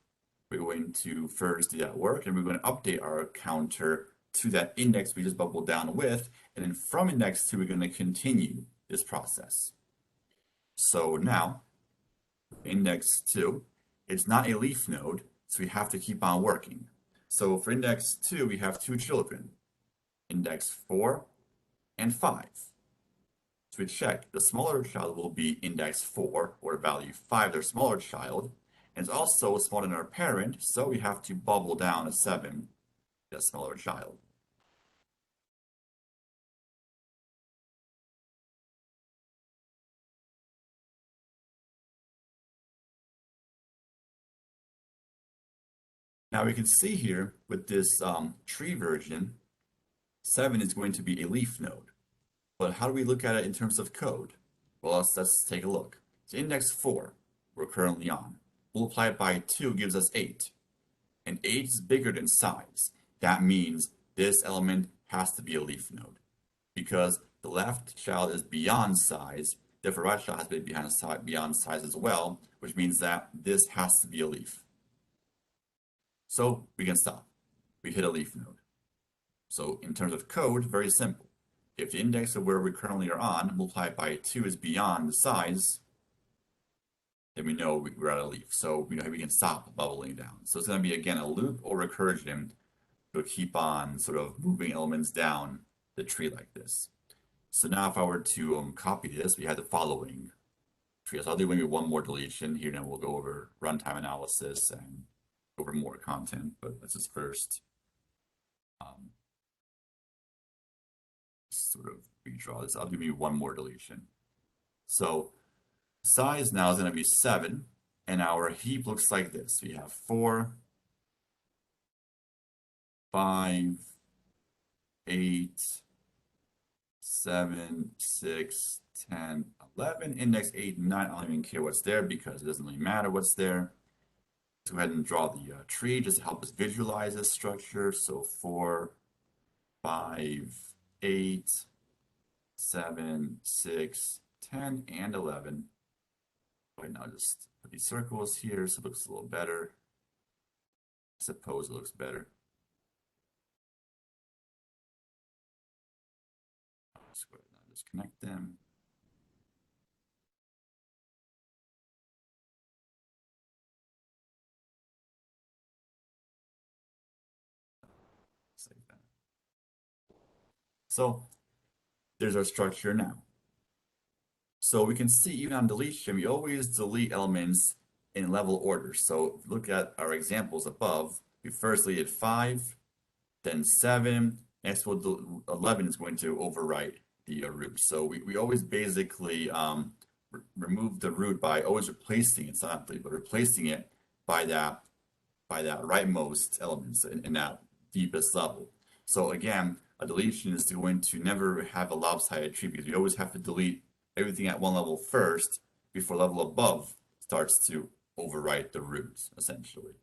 We're going to first do that work, and we're going to update our counter to that index we just bubbled down with, and then from index 2, we're going to continue this process. So now, index 2, it's not a leaf node, so we have to keep on working. So for index 2, we have two children, index 4 and 5. So we check, the smaller child will be index 4, or value 5, their smaller child, and it's also smaller than our parent, so we have to bubble down a 7, the smaller child. Now we can see here with this tree version, 7 is going to be a leaf node. But how do we look at it in terms of code? Well, let's take a look. So index 4, we're currently on. Multiply it by 2 gives us 8. And 8 is bigger than size. That means this element has to be a leaf node. Because the left child is beyond size, therefore right child has to be beyond size as well, which means that this has to be a leaf. So we can stop. We hit a leaf node. So in terms of code, very simple. If the index of where we currently are on multiplied by 2 is beyond the size, then we know we're at a leaf. So we know we can stop bubbling down. So it's going to be, again, a loop or recursion to keep on sort of moving elements down the tree like this. So now if I were to copy this, we have the following tree. So I'll do maybe one more deletion here, and then we'll go over runtime analysis and over more content, but let's just first sort of redraw this. I'll give you one more deletion. So size now is going to be 7, and our heap looks like this. We have 4, 5, 8, 7, 6, 10, 11, index 8, 9. I don't even care what's there because it doesn't really matter what's there. Let's go ahead and draw the tree just to help us visualize this structure. So 4, 5, 8, 7, 6, 10, and 11. Right now, just put these circles here so it looks a little better. I suppose it looks better. Just go ahead and disconnect them. Save that. So there's our structure now. So we can see even on deletion, we always delete elements in level order. So look at our examples above. We first deleted 5, then 7. Next, 11 is going to overwrite the root. So we always basically remove the root by always replacing it, it's not but replacing it by that rightmost elements in that deepest level. So again, a deletion is going to never have a lopsided tree because we always have to delete everything at one level first before level above starts to overwrite the roots, essentially.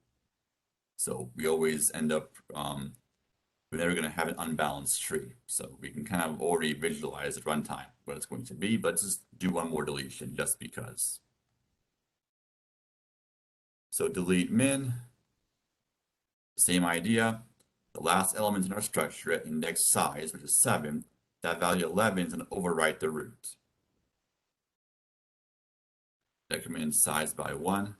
So we always end up, we're never going to have an unbalanced tree. So we can kind of already visualize at runtime what it's going to be, but just do one more deletion just because. So delete min, same idea. The last element in our structure at index size, which is 7, that value 11 is going to overwrite the root. Decrement size by 1.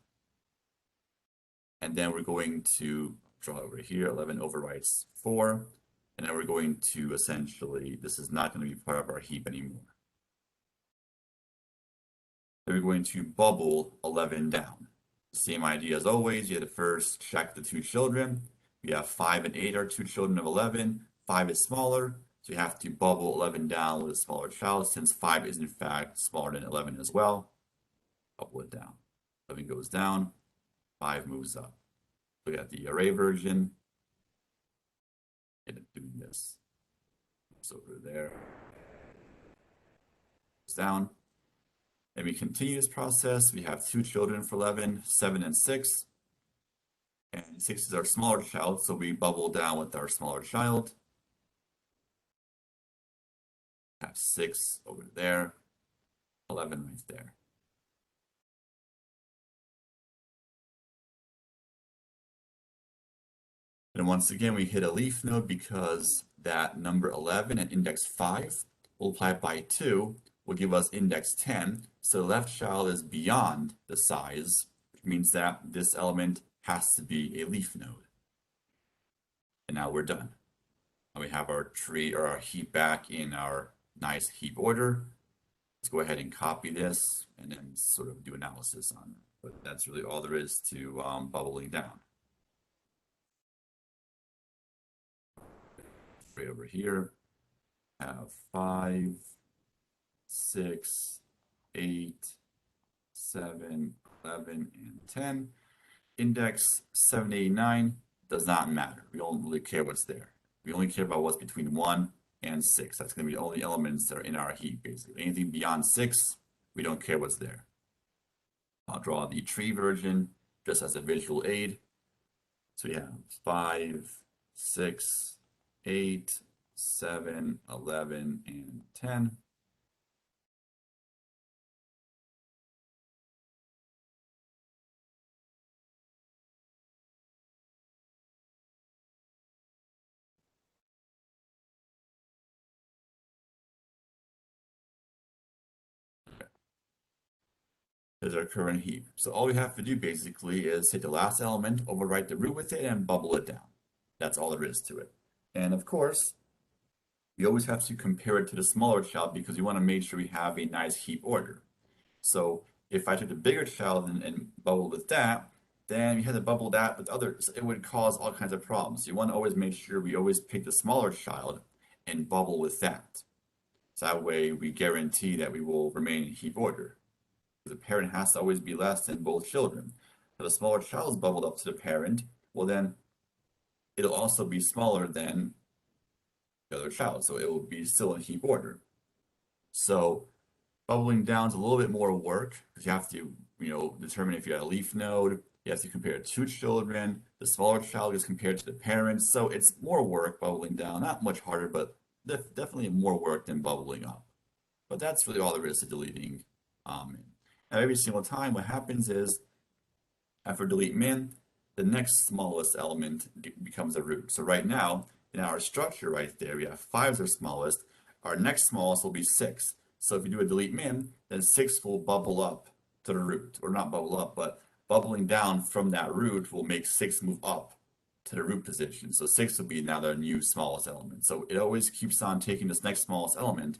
And then we're going to draw over here, 11 overwrites 4. And then we're going to essentially, this is not going to be part of our heap anymore. Then we're going to bubble 11 down. Same idea as always, you have to first check the 2 children. We have 5 and 8 are 2 children of 11. 5 is smaller, so you have to bubble 11 down with a smaller child since 5 is in fact smaller than 11 as well. Bubble it down. 11 goes down, 5 moves up. Look at the array version. End up doing this. It's over there. Goes down. And we continue this process. We have 2 children for 11, 7 and 6. And 6 is our smaller child, so we bubble down with our smaller child. Have 6 over there, 11 right there. And once again, we hit a leaf node because that number 11 and index 5 multiplied by 2 will give us index 10. So the left child is beyond the size, which means that this element has to be a leaf node. And now we're done. Now we have our tree or our heap back in our nice heap order. Let's go ahead and copy this and then sort of do analysis on it. But that's really all there is to bubbling down. Right over here, have 5, 6, 8, 7, 11, and 10. Index 789 does not matter. We don't really care what's there. We only care about what's between 1 and 6. That's going to be the only elements that are in our heap, basically. Anything beyond 6, we don't care what's there. I'll draw the tree version just as a visual aid. So we have 5, 6, 8, 7, 11, and 10. Is our current heap. So all we have to do basically is hit the last element, overwrite the root with it, and bubble it down. That's all there is to it. And of course, we always have to compare it to the smaller child because we want to make sure we have a nice heap order. So if I took the bigger child and bubbled with that, then we had to bubble that with others. It would cause all kinds of problems. You want to always make sure we always pick the smaller child and bubble with that. So that way we guarantee that we will remain in heap order. The parent has to always be less than both children. If the smaller child is bubbled up to the parent, well then it'll also be smaller than the other child, so it will be still in heap order. So bubbling down is a little bit more work because you have to, determine if you have a leaf node. You have to compare two children. The smaller child is compared to the parents, so it's more work bubbling down. Not much harder, but definitely more work than bubbling up. But that's really all there is to deleting. And every single time, what happens is after delete min, the next smallest element becomes a root. So right now, in our structure right there, we have 5 is our smallest. Our next smallest will be 6. So if you do a delete min, then 6 will bubble up to the root. Or not bubble up, but bubbling down from that root will make 6 move up to the root position. So 6 will be now the new smallest element. So it always keeps on taking this next smallest element,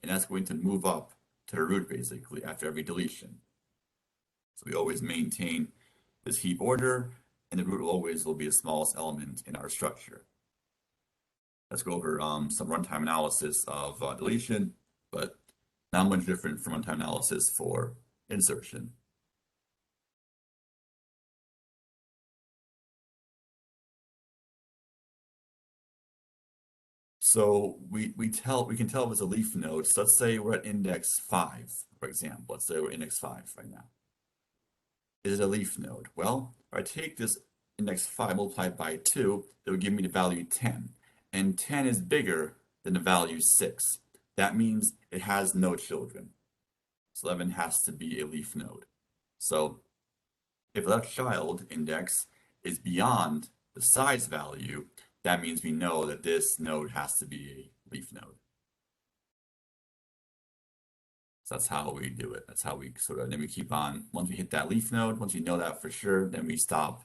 and that's going to move up to the root basically after every deletion. So we always maintain this heap order, and the root always will be the smallest element in our structure. Let's go over some runtime analysis of deletion, but not much different from runtime analysis for insertion. So we can tell if it's a leaf node. So let's say we're at index 5, for example. Let's say we're index 5 right now. Is it a leaf node? Well, if I take this index 5 multiplied by 2, it would give me the value 10. And 10 is bigger than the value 6. That means it has no children. So 11 has to be a leaf node. So if that child index is beyond the size value, that means we know that this node has to be a leaf node. So that's how we do it. That's how we then we keep on, once we hit that leaf node, once we know that for sure, then we stop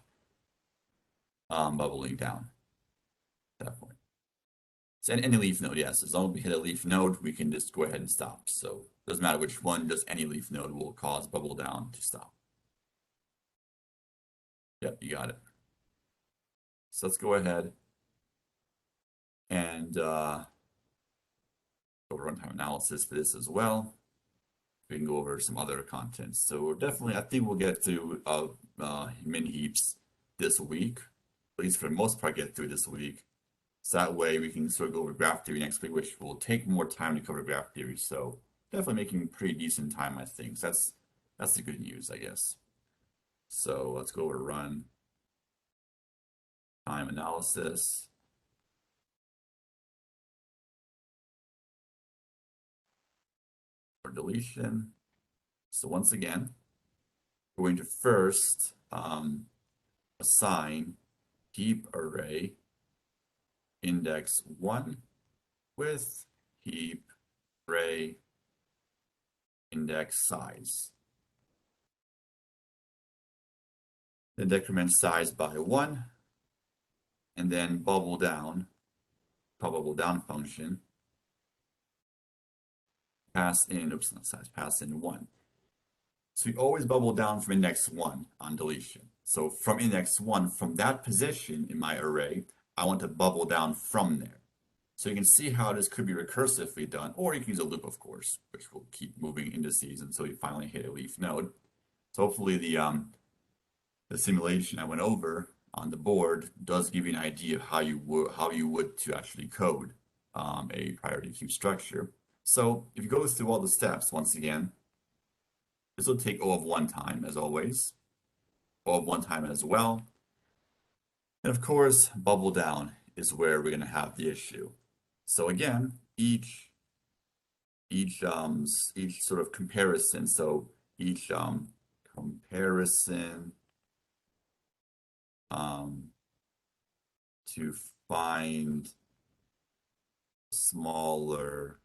bubbling down at that point. So any leaf node, yes, as long as we hit a leaf node, we can just go ahead and stop. So it doesn't matter which one, just any leaf node will cause bubble down to stop. Yep, you got it. So let's go ahead and go over runtime analysis for this as well. We can go over some other contents. So we're definitely, I think we'll get through min heaps this week, at least for the most part, get through this week. So that way we can sort of go over graph theory next week, which will take more time to cover graph theory. So definitely making pretty decent time, I think. So that's the good news, I guess. So let's go over run time analysis. For deletion. So once again, we're going to first assign heap array index 1 with heap array index size. Then decrement size by 1, and then bubble down function, pass in, oops, not size, pass in 1. So we always bubble down from index 1 on deletion. So from index 1, from that position in my array, I want to bubble down from there. So you can see how this could be recursively done, or you can use a loop, of course, which will keep moving indices until you finally hit a leaf node. So hopefully the simulation I went over on the board does give you an idea of how you would to actually code a priority queue structure. So if you go through all the steps once again, this will take O of 1 time as always, O of 1 time as well. And of course, bubble down is where we're going to have the issue. So again, each sort of comparison. So each comparison to find smaller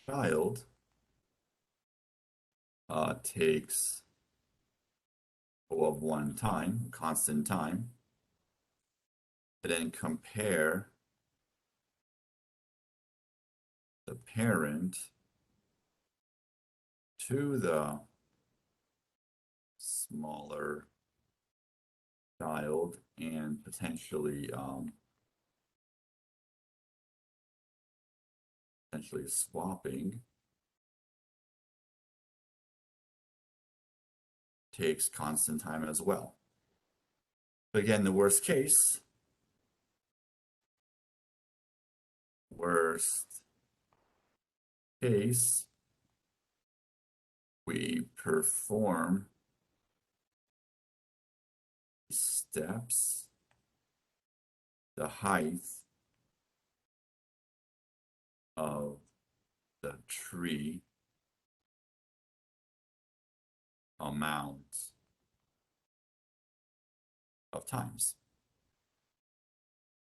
child takes O of 1 time, constant time, and then compare the parent to the smaller child and potentially swapping takes constant time as well. But again, the worst case, we perform steps, the height of the tree amount of times.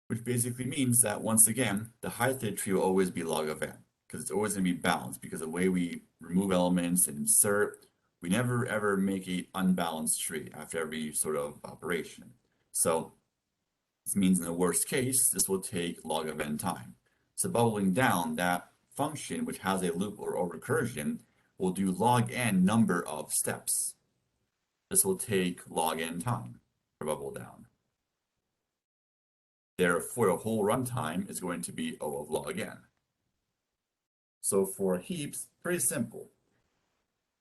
Which basically means that, once again, the height of the tree will always be log of n, because it's always going to be balanced, because the way we remove elements and insert, we never ever make an unbalanced tree after every sort of operation. So this means in the worst case, this will take log of n time. So bubbling down, that function, which has a loop or recursion, will do log n number of steps. This will take log n time for bubble down. Therefore, a whole runtime is going to be O of log n. So for heaps, pretty simple.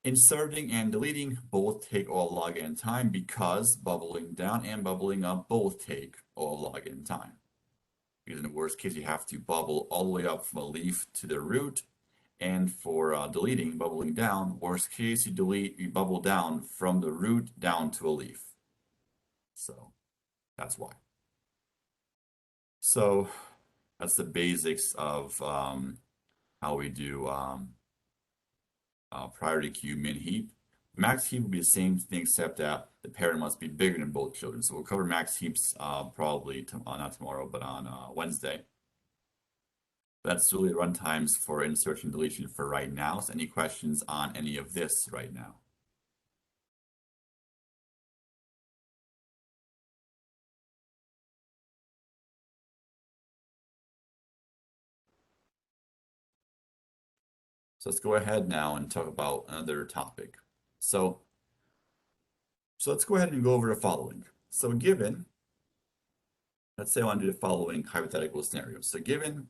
Inserting and deleting both take O of log n time, because bubbling down and bubbling up both take O of log n time. Because in the worst case, you have to bubble all the way up from a leaf to the root. And for deleting, bubbling down, worst case, you bubble down from the root down to a leaf. So that's why. So that's the basics of how we do priority queue min heap. Max heap will be the same thing, except that the parent must be bigger than both children. So we'll cover max heaps probably not tomorrow, but on Wednesday. That's really the runtimes for insertion and deletion for right now. So any questions on any of this right now? So let's go ahead now and talk about another topic. So let's go ahead and go over the following. So given, let's say I want to do the following hypothetical scenario. So given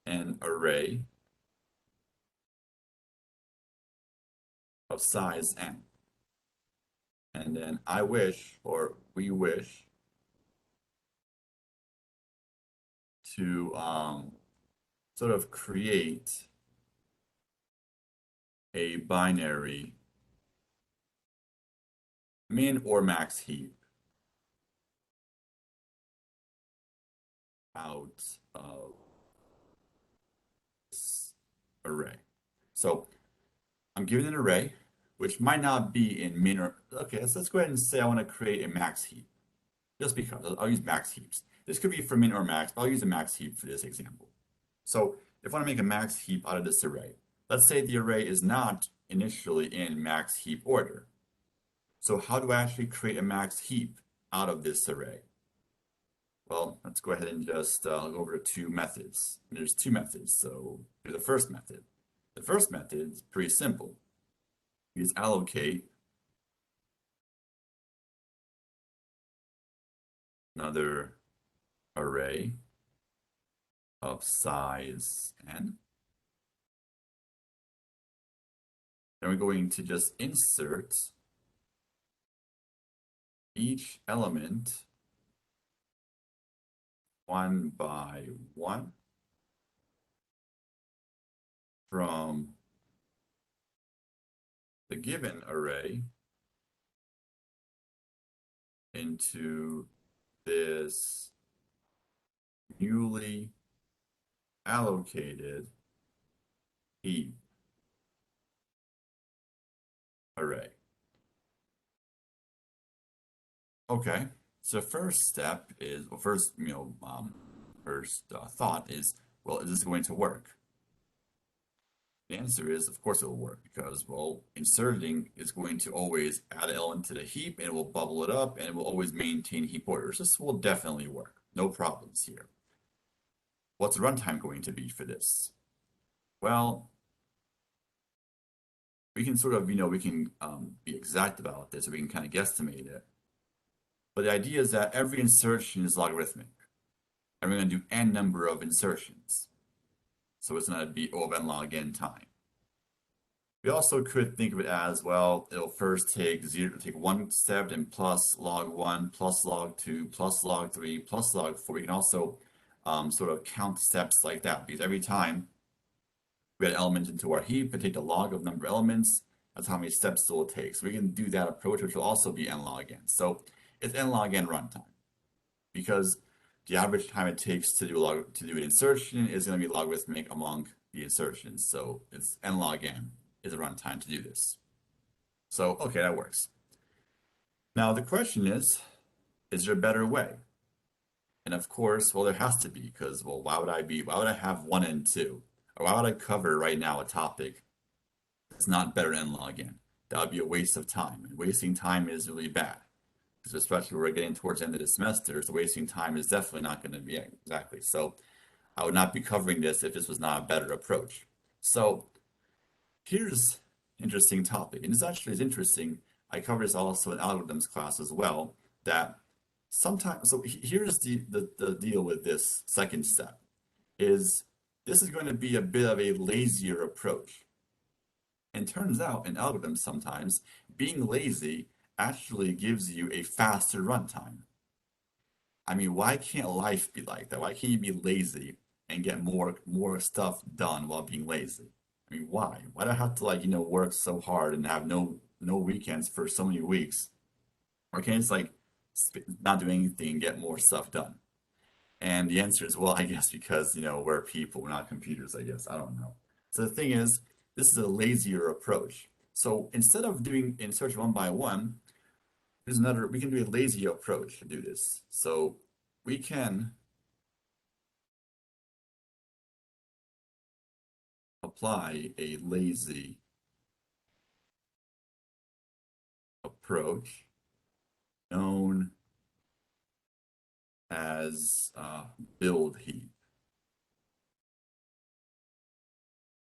an array of size n, and then I wish, or we wish, to sort of create a binary min or max heap out of this array. So I'm given an array, which might not be in min or, okay, let's go ahead and say I want to create a max heap. Just because, I'll use max heaps. This could be for min or max, but I'll use a max heap for this example. So if I want to make a max heap out of this array, let's say the array is not initially in max heap order. So how do I actually create a max heap out of this array? Well, let's go ahead and just go over to two methods. There's two methods. So here's the first method. The first method is pretty simple. You just allocate another array of size n. Then we're going to just insert each element one by one from the given array into this newly allocated heap array. Okay, so first step is, well, first thought is, well, is this going to work? The answer is, of course it will work, because, well, inserting is going to always add an element to the heap, and it will bubble it up, and it will always maintain heap orders. This will definitely work. No problems here. What's the runtime going to be for this? Well, we can sort of, we can be exact about this, or we can kind of guesstimate it. But the idea is that every insertion is logarithmic. And we're going to do n number of insertions. So it's going to be O of n log n time. We also could think of it as, well, it'll first take one step and plus log 1, plus log 2, plus log 3, plus log 4. We can also sort of count steps like that, because every time we add an element into our heap and take the log of number of elements, that's how many steps it will take. So we can do that approach, which will also be n log n. So it's n log n runtime, because the average time it takes to do an insertion is going to be logarithmic among the insertions. So it's n log n is a runtime to do this. So, okay, that works. Now the question is there a better way? And of course, well, there has to be, because, well, why would I have 1 and 2? Or why would I cover right now a topic that's not better than n log n? That would be a waste of time. And wasting time is really bad. Because especially when we're getting towards the end of the semester, so wasting time is definitely not going to be exactly. So I would not be covering this if this was not a better approach. So here's an interesting topic, and this actually is interesting. I cover this also in algorithms class as well, that sometimes, so here's the deal with this second step, is this is going to be a bit of a lazier approach. And turns out in algorithms sometimes, being lazy actually gives you a faster runtime. I mean, why can't life be like that? Why can't you be lazy and get more stuff done while being lazy? I mean, why? Why do I have to work so hard and have no weekends for so many weeks? Or can I just not do anything and get more stuff done? And the answer is, well, I guess because, we're people, we're not computers, I guess. I don't know. So the thing is, this is a lazier approach. So instead of doing insertion one by one, we can do a lazy approach to do this. So we can apply a lazy approach known as build heap.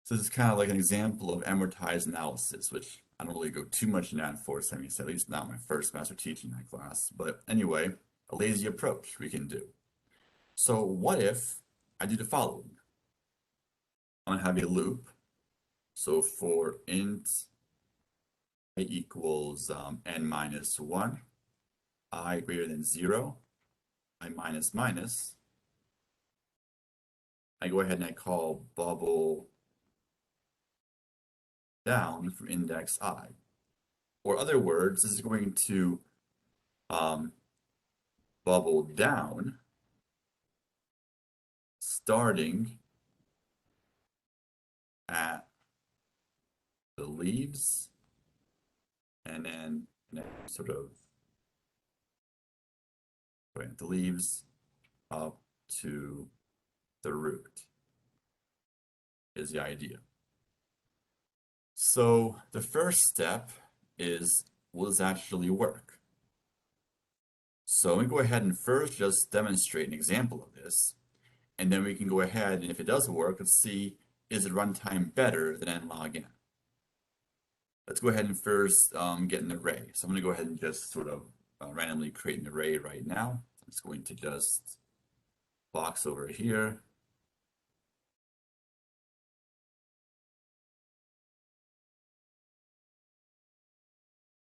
So this is kind of like an example of amortized analysis, which I don't really go too much in that in fourth semester, at least not my first semester teaching that class. But anyway, a lazy approach we can do. So what if I do the following? I'm gonna have a loop. So for int I equals n minus 1, I greater than 0, I minus minus, I go ahead and I call bubble down from index I. Or other words, this is going to bubble down starting at the leaves and then sort of the leaves up to the root is the idea. So the first step is, will this actually work? So we go ahead and first just demonstrate an example of this, and then we can go ahead and if it does work, let's see, is it runtime better than n log n? Let's go ahead and first get an array. So I'm going to go ahead and just sort of randomly create an array right now. I'm just going to just box over here.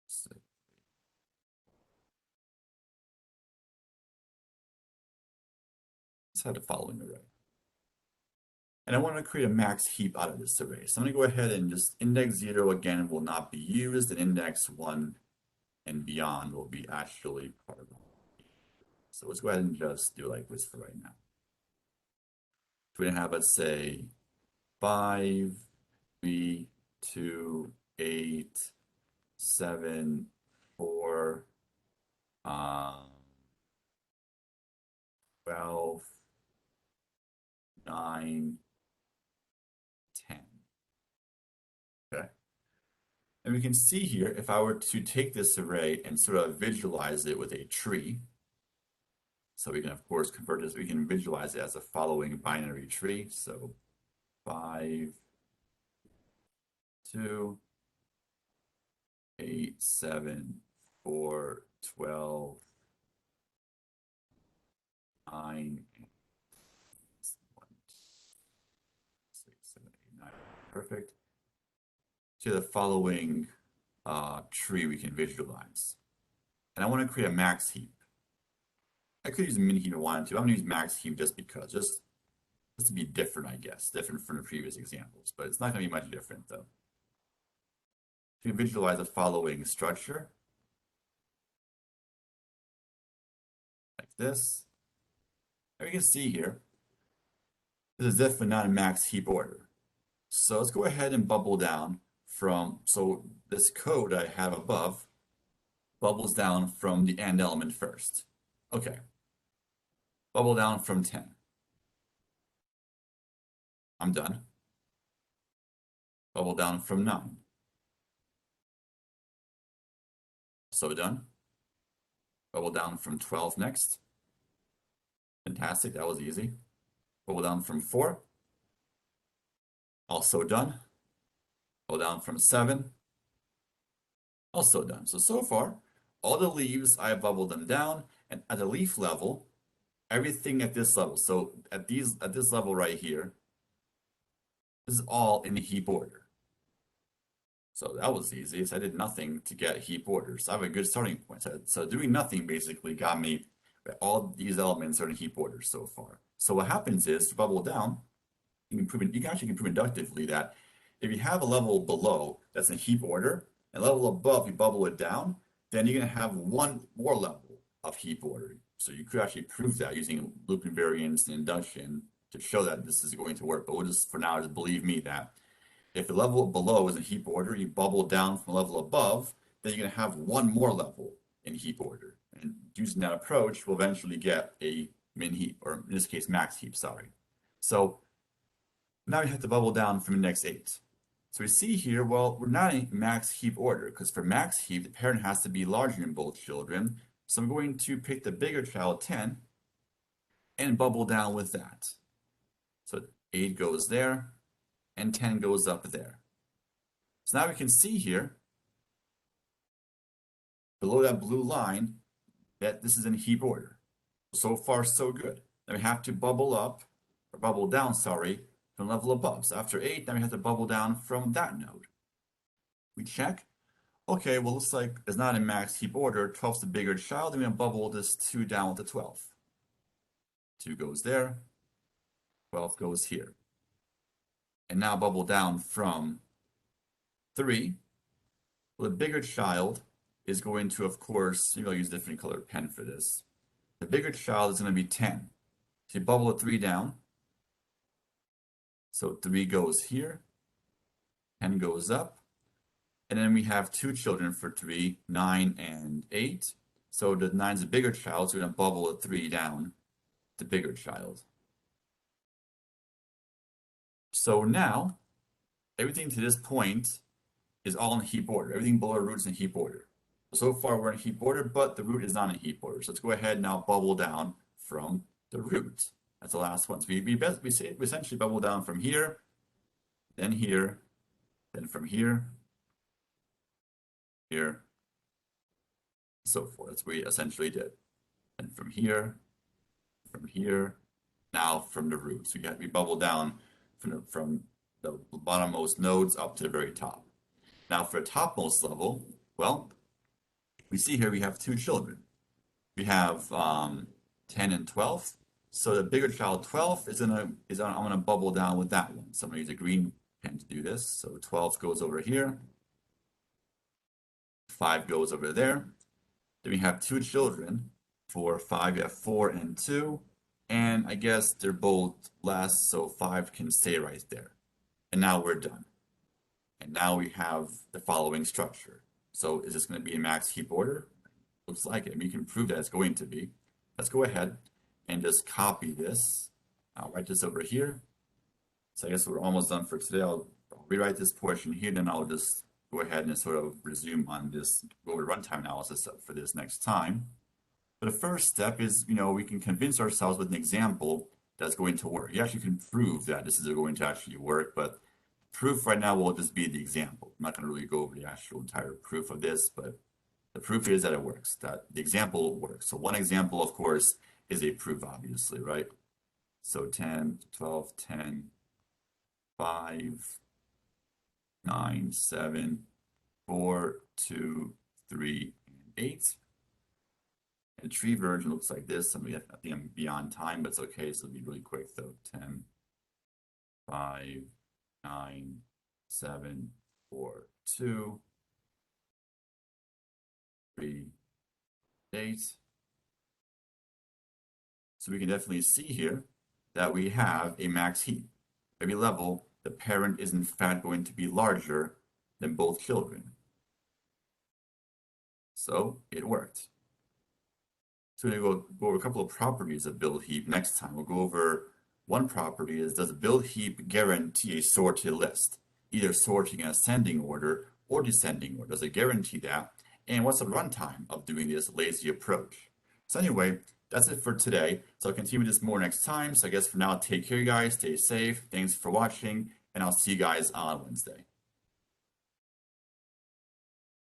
So let's have the following array. And I want to create a max heap out of this array. So I'm going to go ahead and just index 0 again will not be used, and index 1 and beyond will be actually part of it. So let's go ahead and just do like this for right now. So we're going to have, let's say, 5, 3, 2, 8, 7, 4, 12, 9, 10. Okay. And we can see here, if I were to take this array and sort of visualize it with a tree, so we can, of course, convert this, we can visualize it as a following binary tree. So 5, 2, 8, 7, 4, 12, 9, 1, 6, 7, 8, 9. Perfect. To the following tree we can visualize. And I want to create a max heap. I could use a min heap if I wanted to. I'm going to use max heap just because, just to be different, I guess. Different from the previous examples, but it's not going to be much different though. To visualize the following structure, like this. And we can see here, this is definitely not a max heap order. So let's go ahead and bubble down from, so this code I have above bubbles down from the end element first. Okay. Bubble down from 10. I'm done. Bubble down from 9. So done. Bubble down from 12 next. Fantastic, that was easy. Bubble down from 4. Also done. Bubble down from 7. Also done. So far, all the leaves, I have bubbled them down, and at the leaf level, everything at this level. So at this level right here, this is all in a heap order. So that was easy. So I did nothing to get heap orders. So I have a good starting point. So doing nothing basically got me all these elements are in heap order so far. So what happens is to bubble down, you can actually prove inductively that if you have a level below that's in heap order, and level above you bubble it down, then you're going to have one more level of heap order. So you could actually prove that using loop invariance and induction to show that this is going to work. But we'll just, for now, just believe me that if the level below is in heap order, you bubble down from the level above, then you're going to have one more level in heap order. And using that approach, we'll eventually get a min heap, or in this case, max heap, sorry. So now we have to bubble down from index 8. So we see here, well, we're not in max heap order, because for max heap, the parent has to be larger than both children. So I'm going to pick the bigger child, 10, and bubble down with that. So 8 goes there, and 10 goes up there. So now we can see here, below that blue line, that this is in heap order. So far, so good. Then we have to bubble up, or bubble down, sorry, from level above. So after 8, now we have to bubble down from that node. We check. Okay, well, looks like it's not in max heap order. 12 is the bigger child. Then we're going to bubble this 2 down with the 12. 2 goes there. 12 goes here. And now bubble down from 3. Well, the bigger child is going to, of course, maybe I'll use a different colored pen for this. The bigger child is going to be 10. So you bubble a 3 down. So 3 goes here. 10 goes up. And then we have 2 children for 3, 9 and 8. So the 9 is a bigger child, so we're going to bubble a 3 down to bigger child. So now, everything to this point is all in heap order. Everything below the root is in heap order. So far we're in heap order, but the root is not in heap order. So let's go ahead and now bubble down from the root. That's the last one. So we essentially bubble down from here, then from here, here, so forth. That's what we essentially did. And from here, now from the root. So we bubble down from the bottommost nodes up to the very top. Now for the topmost level, well, we see here we have 2 children. We have 10 and 12. So the bigger child 12 I'm gonna bubble down with that one. So I'm gonna use a green pen to do this. So 12 goes over here. 5 goes over there. Then we have 2 children. For 5, we have 4 and 2. And I guess they're both less, so 5 can stay right there. And now we're done. And now we have the following structure. So is this going to be in max heap order? Looks like it. We can prove that it's going to be. Let's go ahead and just copy this. I'll write this over here. So I guess we're almost done for today. I'll rewrite this portion here, then I'll just go ahead and sort of resume on this, go over runtime analysis for this next time. But the first step is, we can convince ourselves with an example that's going to work. You actually can prove that this is going to actually work, but proof right now will just be the example. I'm not going to really go over the actual entire proof of this, but the proof is that it works, that the example works. So one example, of course, is a proof, obviously, right? So 10, 12, 10, 5, 9, 7, 4, 2, 3, and 8. And the tree version looks like this. I think I'm beyond time, but it's okay. So it'll be really quick though. 10, 5, 9, 7, 4, 2, 3, 8. So we can definitely see here that we have a max heap. Every level, the parent is in fact going to be larger than both children. So it worked. So we're going to go over a couple of properties of build heap next time. We'll go over one property is, does a build heap guarantee a sorted list, either sorting in ascending order or descending order? Does it guarantee that? And what's the runtime of doing this lazy approach? So anyway, that's it for today. So I'll continue this more next time. So I guess for now, take care, guys. Stay safe. Thanks for watching, and I'll see you guys on Wednesday.